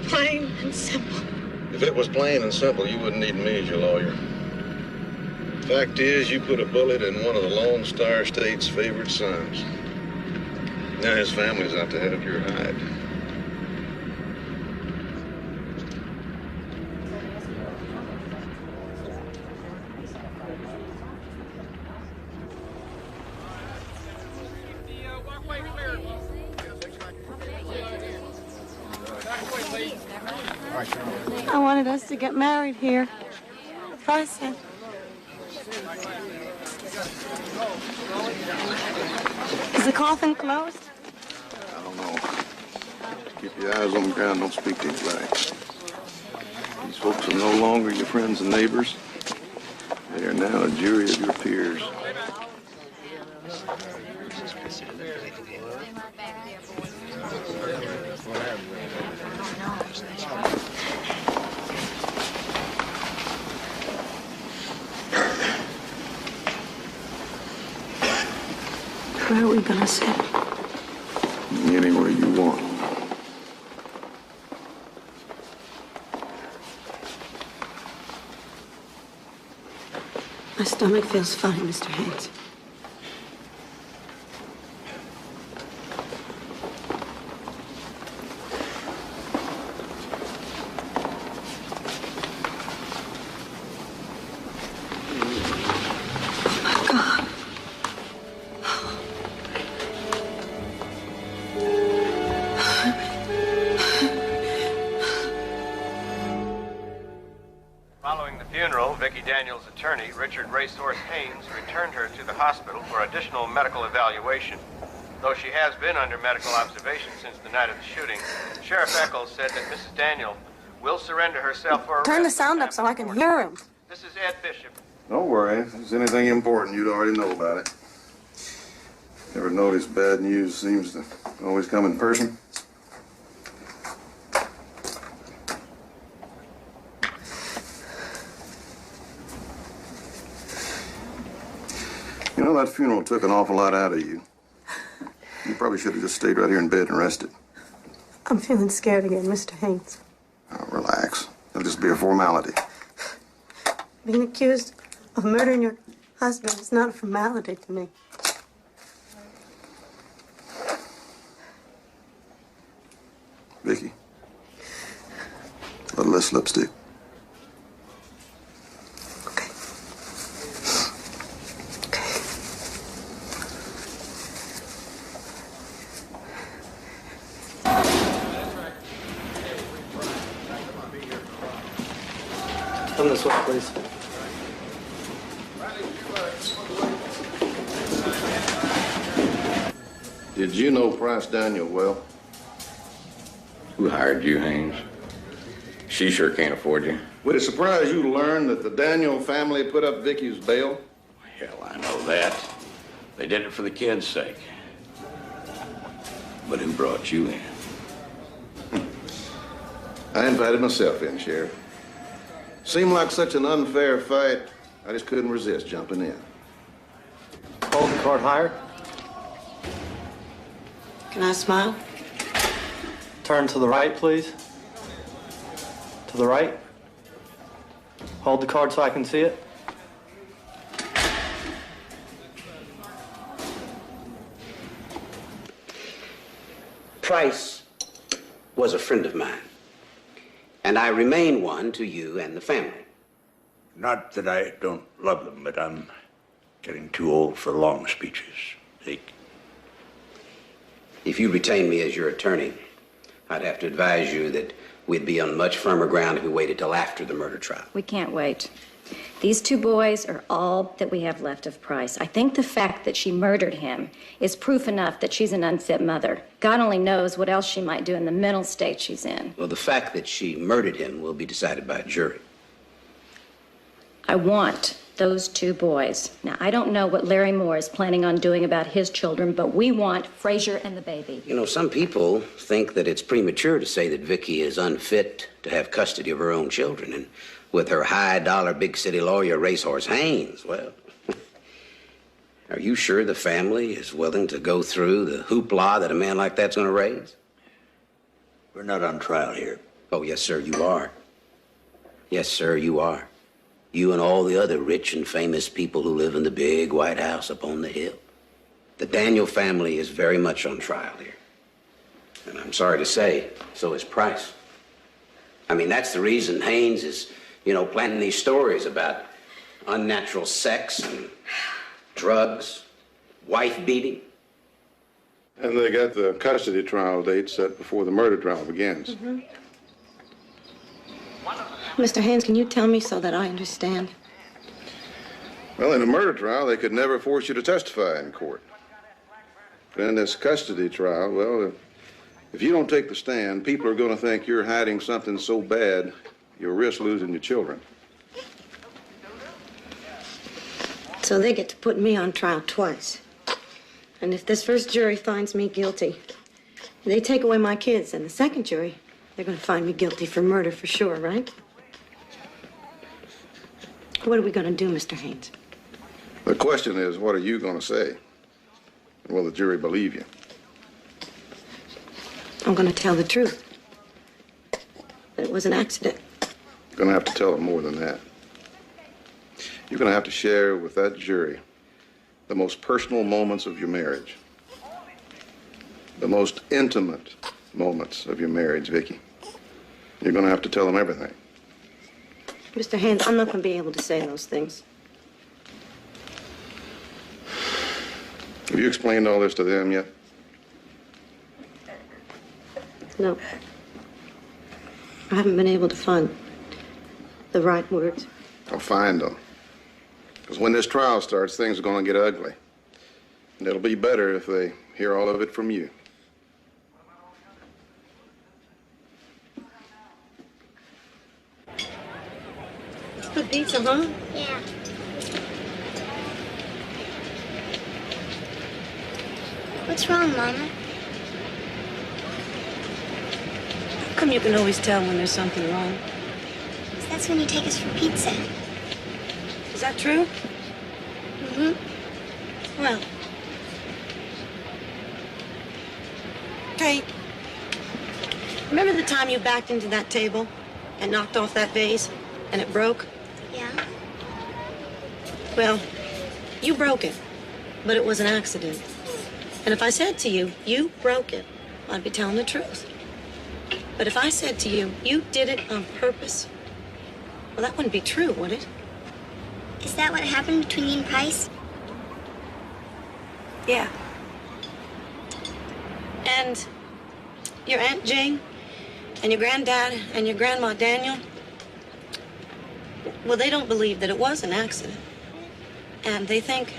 Plain and simple. If it was plain and simple, you wouldn't need me as your lawyer. Fact is, you put a bullet in one of the Lone Star State's favorite sons. Now his family's out to have your hide. I wanted us to get married here. Price said. Is the coffin closed? I don't know. Keep your eyes on the ground, don't speak to anybody. These folks are no longer your friends and neighbors. They are now a jury of your peers. Where are we gonna sit? Anywhere you want. My stomach feels funny, Mr. Haynes. Following the funeral, Vicki Daniels' attorney, Richard Racehorse Haynes, returned her to the hospital for additional medical evaluation. Though she has been under medical observation since the night of the shooting, Sheriff Eccles said that Mrs. Daniel will surrender herself for arrest. Turn the sound up so I can hear him. This is Ed Bishop. Don't worry. If there's anything important, you'd already know about it. Ever notice bad news seems to always come in person? You know, that funeral took an awful lot out of you. You probably should have just stayed right here in bed and rested. I'm feeling scared again, Mr. Haynes. Now, relax. It'll just be a formality. Being accused of murdering your husband is not a formality to me. Vicki, a little less lipstick. Come this way, please. Did you know Price Daniel well? Who hired you, Haynes? She sure can't afford you. Would it surprise you to learn that the Daniel family put up Vicky's bail? Hell, I know that. They did it for the kids' sake. But who brought you in? I invited myself in, Sheriff. Seemed like such an unfair fight, I just couldn't resist jumping in. Hold the card higher. Can I smile? Turn to the right, please. To the right. Hold the card so I can see it. Price was a friend of mine, and I remain one to you and the family. Not that I don't love them, but I'm getting too old for long speeches. Zeke. If you retain me as your attorney, I'd have to advise you that We'd be on much firmer ground if we waited till after the murder trial. We can't wait. These two boys are all that we have left of Price. I think the fact that she murdered him is proof enough that she's an unfit mother. God only knows what else she might do in the mental state she's in. Well, the fact that she murdered him will be decided by a jury. I want those two boys. Now, I don't know what Larry Moore is planning on doing about his children, but we want Frazier and the baby. You know, some people think that it's premature to say that Vicky is unfit to have custody of her own children. And with her high-dollar big-city lawyer, Racehorse Haynes, well, are you sure the family is willing to go through the hoopla that a man like that's going to raise? We're not on trial here. Oh, yes, sir, you are. Yes, sir, you are. You and all the other rich and famous people who live in the big White House up on the hill. The Daniel family is very much on trial here. And I'm sorry to say, so is Price. I mean, that's the reason Haynes is, planting these stories about unnatural sex and drugs, wife beating. And they got the custody trial date set before the murder trial begins. Mm-hmm. Mr. Haynes, can you tell me so that I understand? Well, in a murder trial, they could never force you to testify in court. But in this custody trial, well, if you don't take the stand, people are going to think you're hiding something so bad, you'll risk losing your children. So they get to put me on trial twice. And if this first jury finds me guilty, they take away my kids, and the second jury, they're going to find me guilty for murder for sure, right? What are we going to do, Mr. Haynes? The question is, what are you going to say? And will the jury believe you? I'm going to tell the truth. That it was an accident. You're going to have to tell them more than that. You're going to have to share with that jury the most personal moments of your marriage. The most intimate moments of your marriage, Vicky. You're going to have to tell them everything. Mr. Haynes, I'm not going to be able to say those things. Have you explained all this to them yet? No. I haven't been able to find the right words. I'll find them. Because when this trial starts, things are going to get ugly. And it'll be better if they hear all of it from you. Good pizza, huh? Yeah. What's wrong, Mama? How come you can always tell when there's something wrong? That's when you take us for pizza. Is that true? Mm-hmm. Well. Kate, remember the time you backed into that table and knocked off that vase and it broke? Yeah. Well, you broke it, but it was an accident. And if I said to you, you broke it, I'd be telling the truth. But if I said to you, you did it on purpose, well, that wouldn't be true, would it? Is that what happened between you and Price? Yeah. And your Aunt Jane and your granddad and your grandma Daniel, well, they don't believe that it was an accident. And they think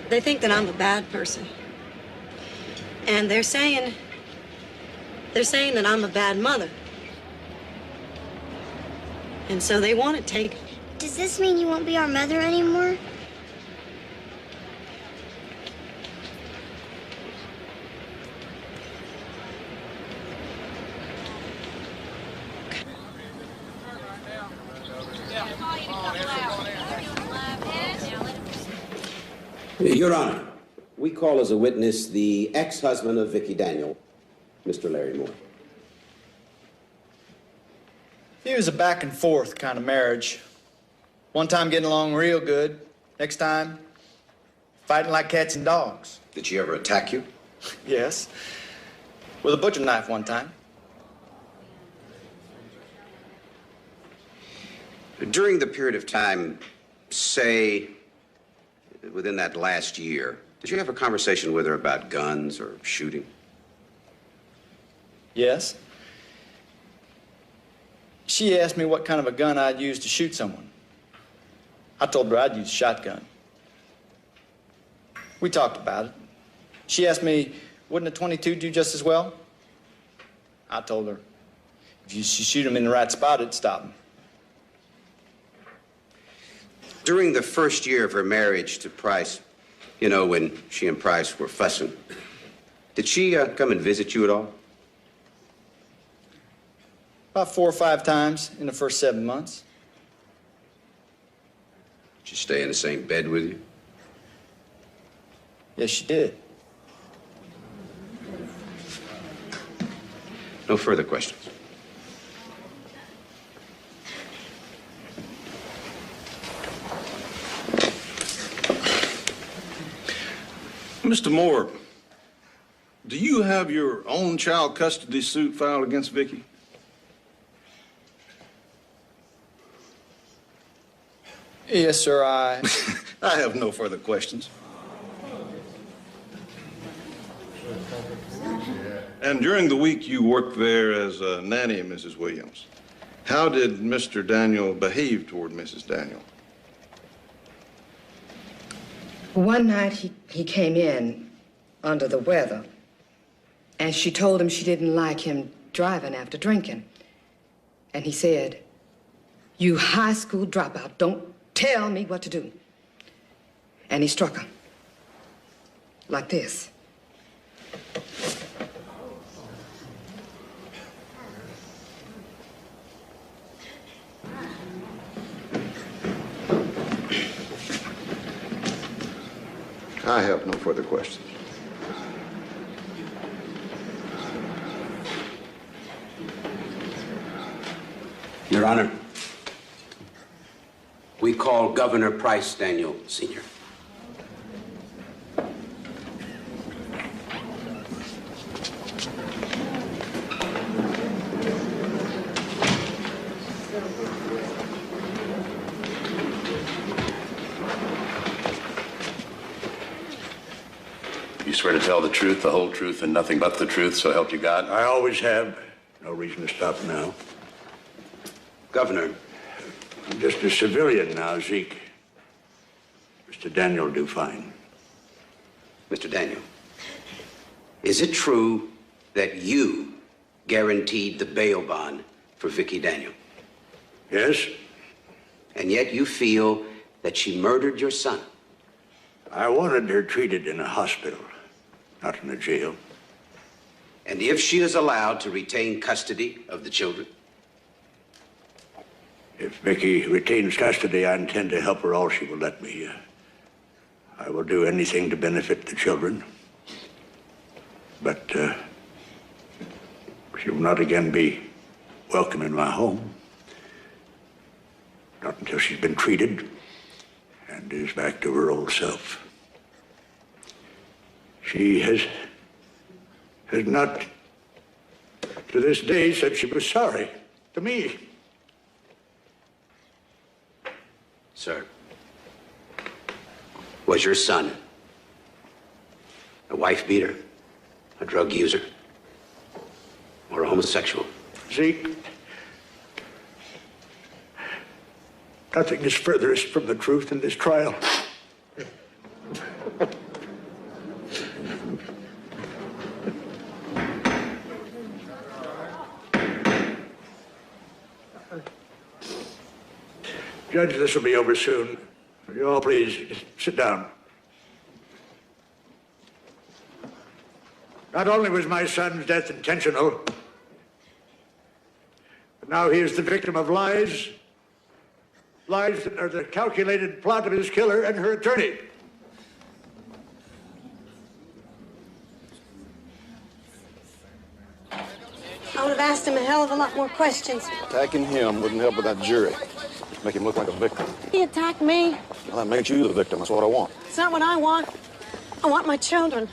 that I'm a bad person. And they're saying that I'm a bad mother. And so they want to take... Does this mean you won't be our mother anymore? Your Honor, we call as a witness the ex-husband of Vicky Daniel, Mr. Larry Moore. It was a back and forth kind of marriage. One time getting along real good. Next time, fighting like cats and dogs. Did she ever attack you? Yes. With a butcher knife one time. During the period of time, say, within that last year, did you have a conversation with her about guns or shooting? Yes. She asked me what kind of a gun I'd use to shoot someone. I told her I'd use a shotgun. We talked about it. She asked me, wouldn't a 22 do just as well? I told her, if you shoot him in the right spot, it'd stop him. During the first year of her marriage to Price, you know, when she and Price were fussing, did she come and visit you at all? About 4 or 5 times in the first 7 months. Did she stay in the same bed with you? Yes, she did. No further questions. Mr. Moore, do you have your own child custody suit filed against Vicky? Yes, sir, I have no further questions. And during the week you worked there as a nanny, Mrs. Williams, how did Mr. Daniel behave toward Mrs. Daniel? One night he came in under the weather, and she told him she didn't like him driving after drinking. And he said, "You high school dropout, don't tell me what to do." And he struck her. Like this. I have no further questions. Your Honor, we call Governor Price Daniel, Sr. You swear to tell the truth, the whole truth, and nothing but the truth, so help you God? I always have. No reason to stop now. Governor. I'm just a civilian now, Zeke. Mr. Daniel will do fine. Mr. Daniel, is it true that you guaranteed the bail bond for Vicky Daniel? Yes. And yet you feel that she murdered your son? I wanted her treated in a hospital, not in a jail. And if she is allowed to retain custody of the children? If Vicky retains custody, I intend to help her all she will let me. I will do anything to benefit the children. But she will not again be welcome in my home. Not until she's been treated and is back to her old self. She has not, to this day, said she was sorry to me. Sir, was your son a wife beater, a drug user, or a homosexual? Zeke, nothing is furthest from the truth in this trial. Judge, this will be over soon. You all please sit down. Not only was my son's death intentional, but now he is the victim of lies. Lies that are the calculated plot of his killer and her attorney. I would have asked him a hell of a lot more questions. Attacking him wouldn't help with that jury. Make him look like a victim. He attacked me. Well, that makes you the victim. That's what I want. It's not what I want. I want my children.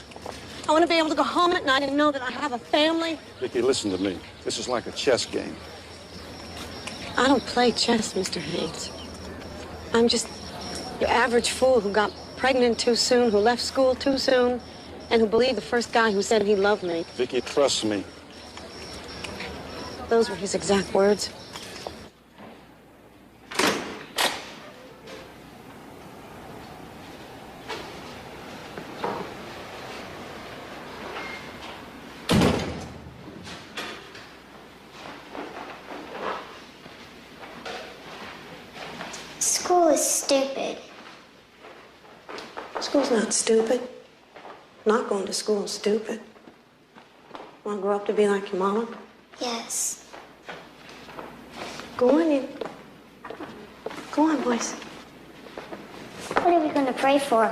I want to be able to go home at night and know that I have a family. Vicky, listen to me. This is like a chess game. I don't play chess, Mr. Haynes. I'm just your average fool who got pregnant too soon, who left school too soon, and who believed the first guy who said he loved me. Vicky, trust me. Those were his exact words. is stupid. School's not stupid. Not going to school is stupid. Want to grow up to be like your mama? Yes. Go on in. Go on, boys. What are we going to pray for?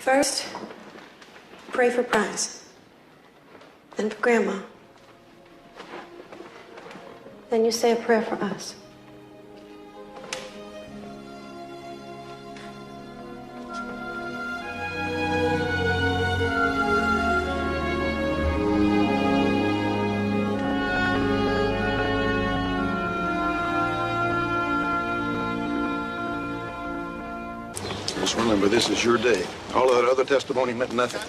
First, pray for Price. Then for Grandma. Then you say a prayer for us. Just remember, this is your day. All of that other testimony meant nothing.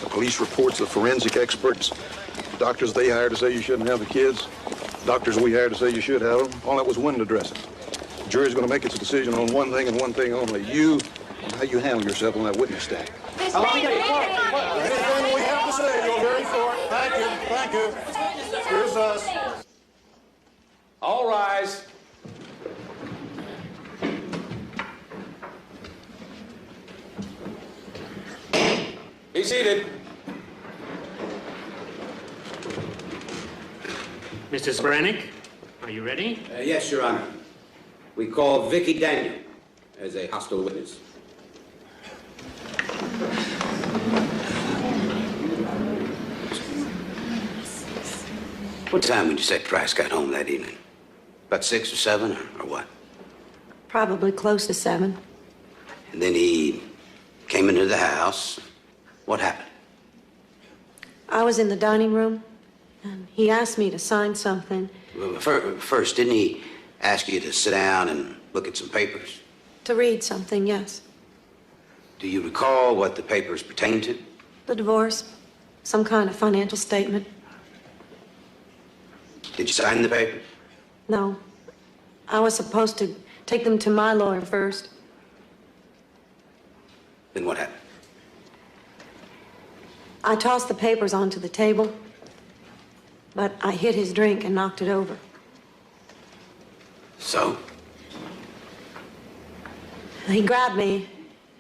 The police reports, the forensic experts, the doctors they hired to say you shouldn't have the kids, doctors we hired to say you should have them, all that was window dressing. The jury's going to make its decision on one thing and one thing only: you and how you handle yourself on that witness stand. Anything we have to say, you're very for it. Thank you. Thank you. Here's us. All rise. Be seated. Mrs. Brannick, are you ready? Yes, Your Honor. We call Vicky Daniel as a hostile witness. What time would you say Price got home that evening? About 6 or 7 or what? Probably close to 7. And then he came into the house. What happened? I was in the dining room, and he asked me to sign something. Well, first, didn't he ask you to sit down and look at some papers? To read something, yes. Do you recall what the papers pertain to? The divorce, some kind of financial statement. Did you sign the papers? No. I was supposed to take them to my lawyer first. Then what happened? I tossed the papers onto the table, but I hit his drink and knocked it over. So? He grabbed me.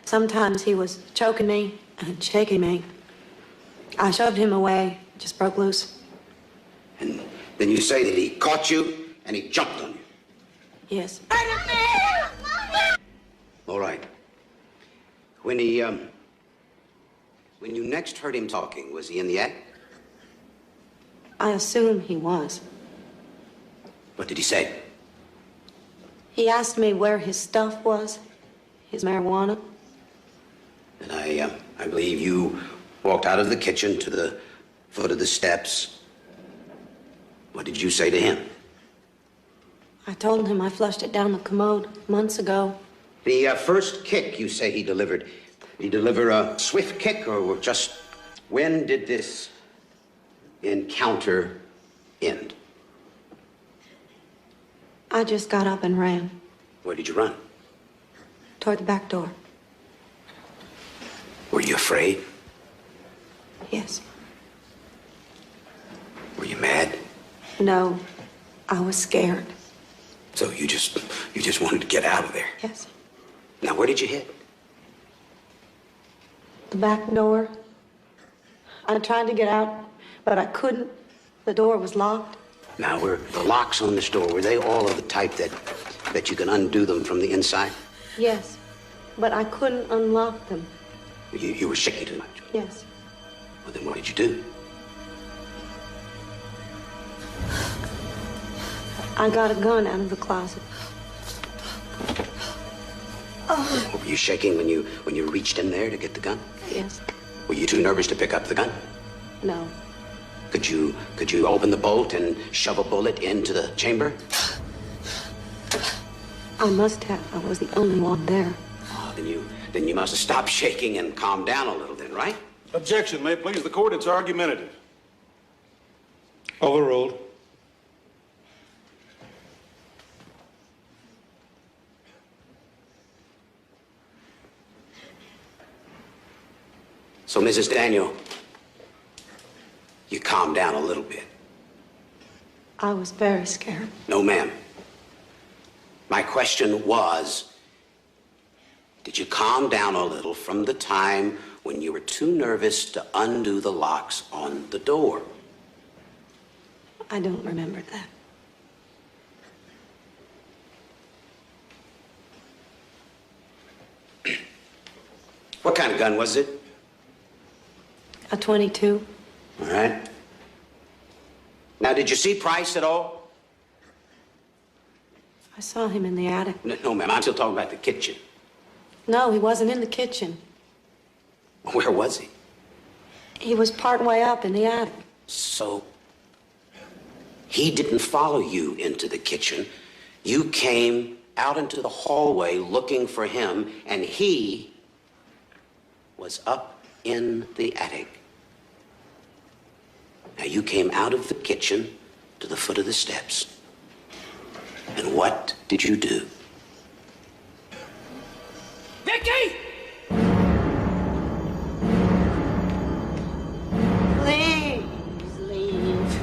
Sometimes he was choking me and shaking me. I shoved him away, just broke loose. And then you say that he caught you and he jumped on you? Yes. All right. When you next heard him talking, was he in the act? I assume he was. What did he say? He asked me where his stuff was, his marijuana. And I believe you walked out of the kitchen to the foot of the steps. What did you say to him? I told him I flushed it down the commode months ago. The first kick you say he delivered, did he deliver a swift kick, or just when did this encounter end? I just got up and ran. Where did you run? Toward the back door. Were you afraid? Yes. Were you mad? No, I was scared. So you just wanted to get out of there? Yes. Now, where did you hit? The back door. I tried to get out, but I couldn't. The door was locked. Now, were the locks on this door, were they all of the type that you can undo them from the inside? Yes, but I couldn't unlock them. You were shaking too much. Yes. Well, then what did you do? I got a gun out of the closet. Were you shaking when you reached in there to get the gun? Yes. Were you too nervous to pick up the gun? No. Could you open the bolt and shove a bullet into the chamber? I must have. I was the only one there. Oh, then you must have stopped shaking and calmed down a little then, right? Objection, may it please the court. It's argumentative. Overruled. So, Mrs. Daniel, you calmed down a little bit. I was very scared. No, ma'am. My question was, did you calm down a little from the time when you were too nervous to undo the locks on the door? I don't remember that. What kind of gun was it? A 22. All right. Now, did you see Price at all? I saw him in the attic. No, ma'am, I'm still talking about the kitchen. No, he wasn't in the kitchen. Where was he? He was part way up in the attic. So, he didn't follow you into the kitchen. You came out into the hallway looking for him, and he was up in the attic. Now, you came out of the kitchen to the foot of the steps. And what did you do? Vicky! Please leave.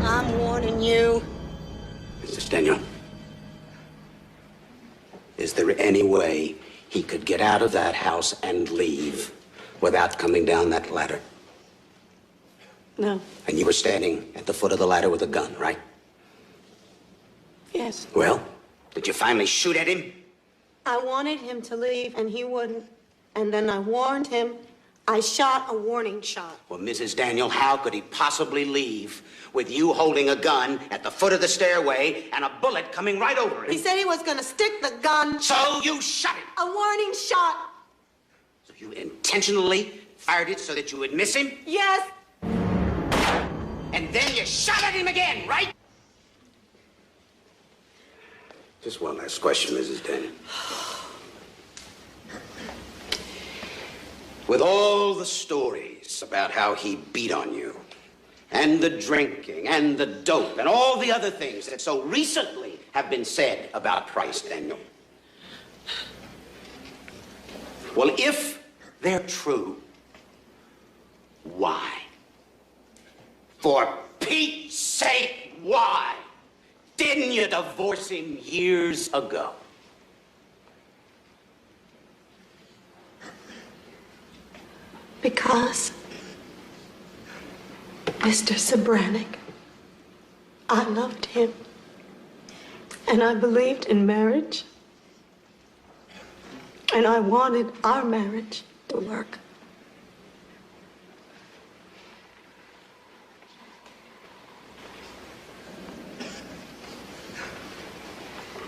I'm warning you. Mrs. Daniel, is there any way he could get out of that house and leave without coming down that ladder? No. And you were standing at the foot of the ladder with a gun, right? Yes. Well, did you finally shoot at him? I wanted him to leave, and he wouldn't. And then I warned him. I shot a warning shot. Well, Mrs. Daniel, how could he possibly leave with you holding a gun at the foot of the stairway and a bullet coming right over him? He said he was going to stick the gun. So you shot him? A warning shot. So you intentionally fired it so that you would miss him? Yes. And then you shot at him again, right? Just one last question, Mrs. Daniel. With all the stories about how he beat on you, and the drinking, and the dope, and all the other things that so recently have been said about Price, Daniel. Well, if they're true, why? For Pete's sake, why? Didn't you divorce him years ago? Because, Mr. Sobranik, I loved him, and I believed in marriage, and I wanted our marriage to work.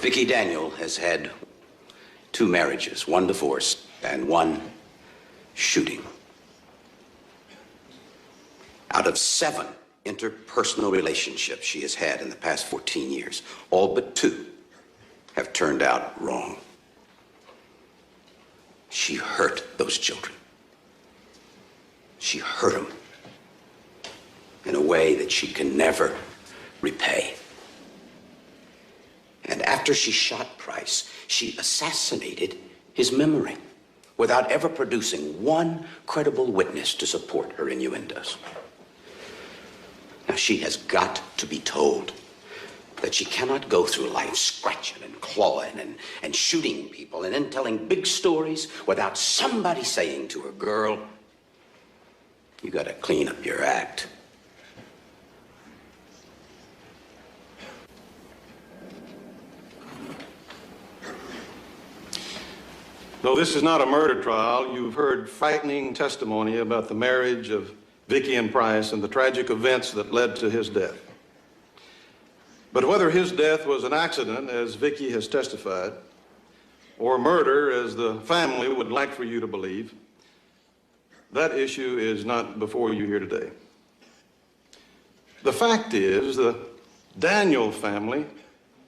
Vicki Daniel has had 2 marriages, 1 divorce, and 1 shooting. Out of 7 interpersonal relationships she has had in the past 14 years, all but 2 have turned out wrong. She hurt those children. She hurt them in a way that she can never repay. And after she shot Price, she assassinated his memory without ever producing 1 credible witness to support her innuendos. Now, she has got to be told that she cannot go through life scratching and clawing and shooting people and then telling big stories without somebody saying to her, girl, you gotta clean up your act. Though this is not a murder trial, you've heard frightening testimony about the marriage of Vicki and Price and the tragic events that led to his death. But whether his death was an accident, as Vicki has testified, or murder, as the family would like for you to believe, that issue is not before you here today. The fact is, the Daniel family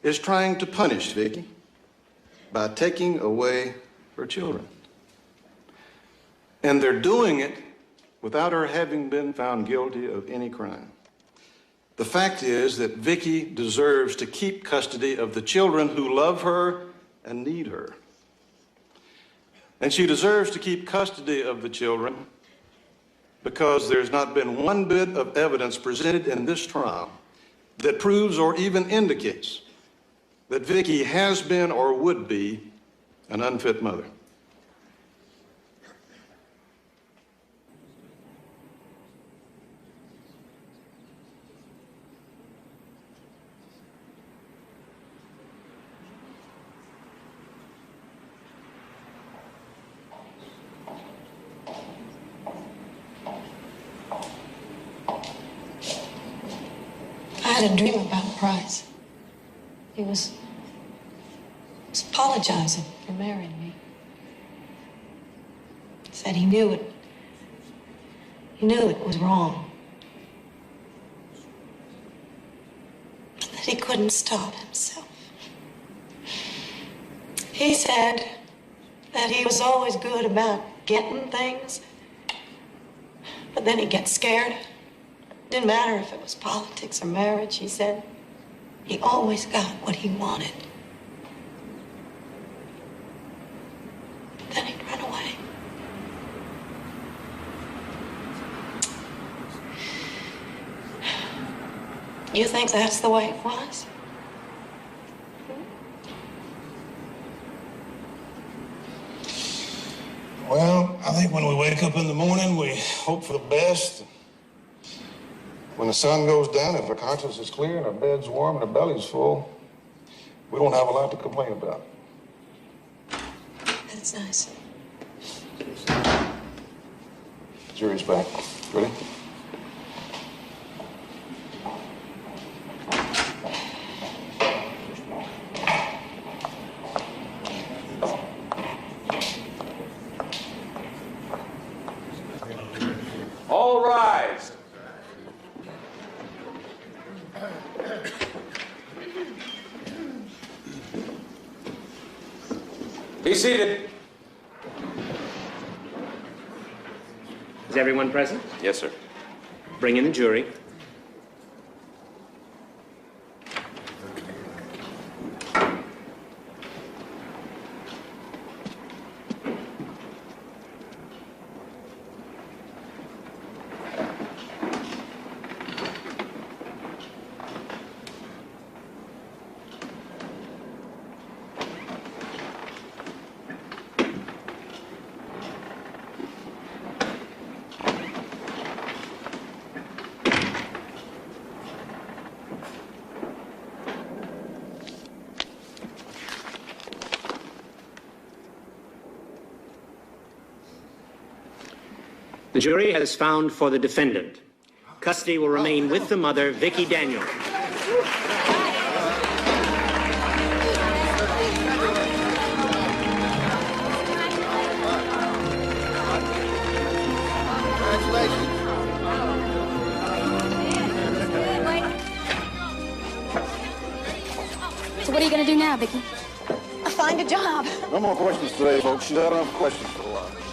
is trying to punish Vicki by taking away her children. And they're doing it without her having been found guilty of any crime. The fact is that Vicki deserves to keep custody of the children who love her and need her. And she deserves to keep custody of the children because there's not been 1 bit of evidence presented in this trial that proves or even indicates that Vicki has been or would be an unfit mother. I had a dream about Price. He was apologizing for marrying me. He said he knew it. He knew it was wrong. But that he couldn't stop himself. He said that he was always good about getting things, but then he'd get scared. Didn't matter if it was politics or marriage, he said. He always got what he wanted. Then he'd run away. You think that's the way it was? Well, I think when we wake up in the morning, we hope for the best. When the sun goes down, if our conscience is clear and our bed's warm and our belly's full, we don't have a lot to complain about. That's nice. Jury's back. Ready? All rise. Be seated. Is everyone present? Yes, sir. Bring in the jury. The jury has found for the defendant. Custody will remain with the mother, Vicki Daniel. So what are you going to do now, Vicki? Find a job. No more questions today, folks. She's had enough questions for a while.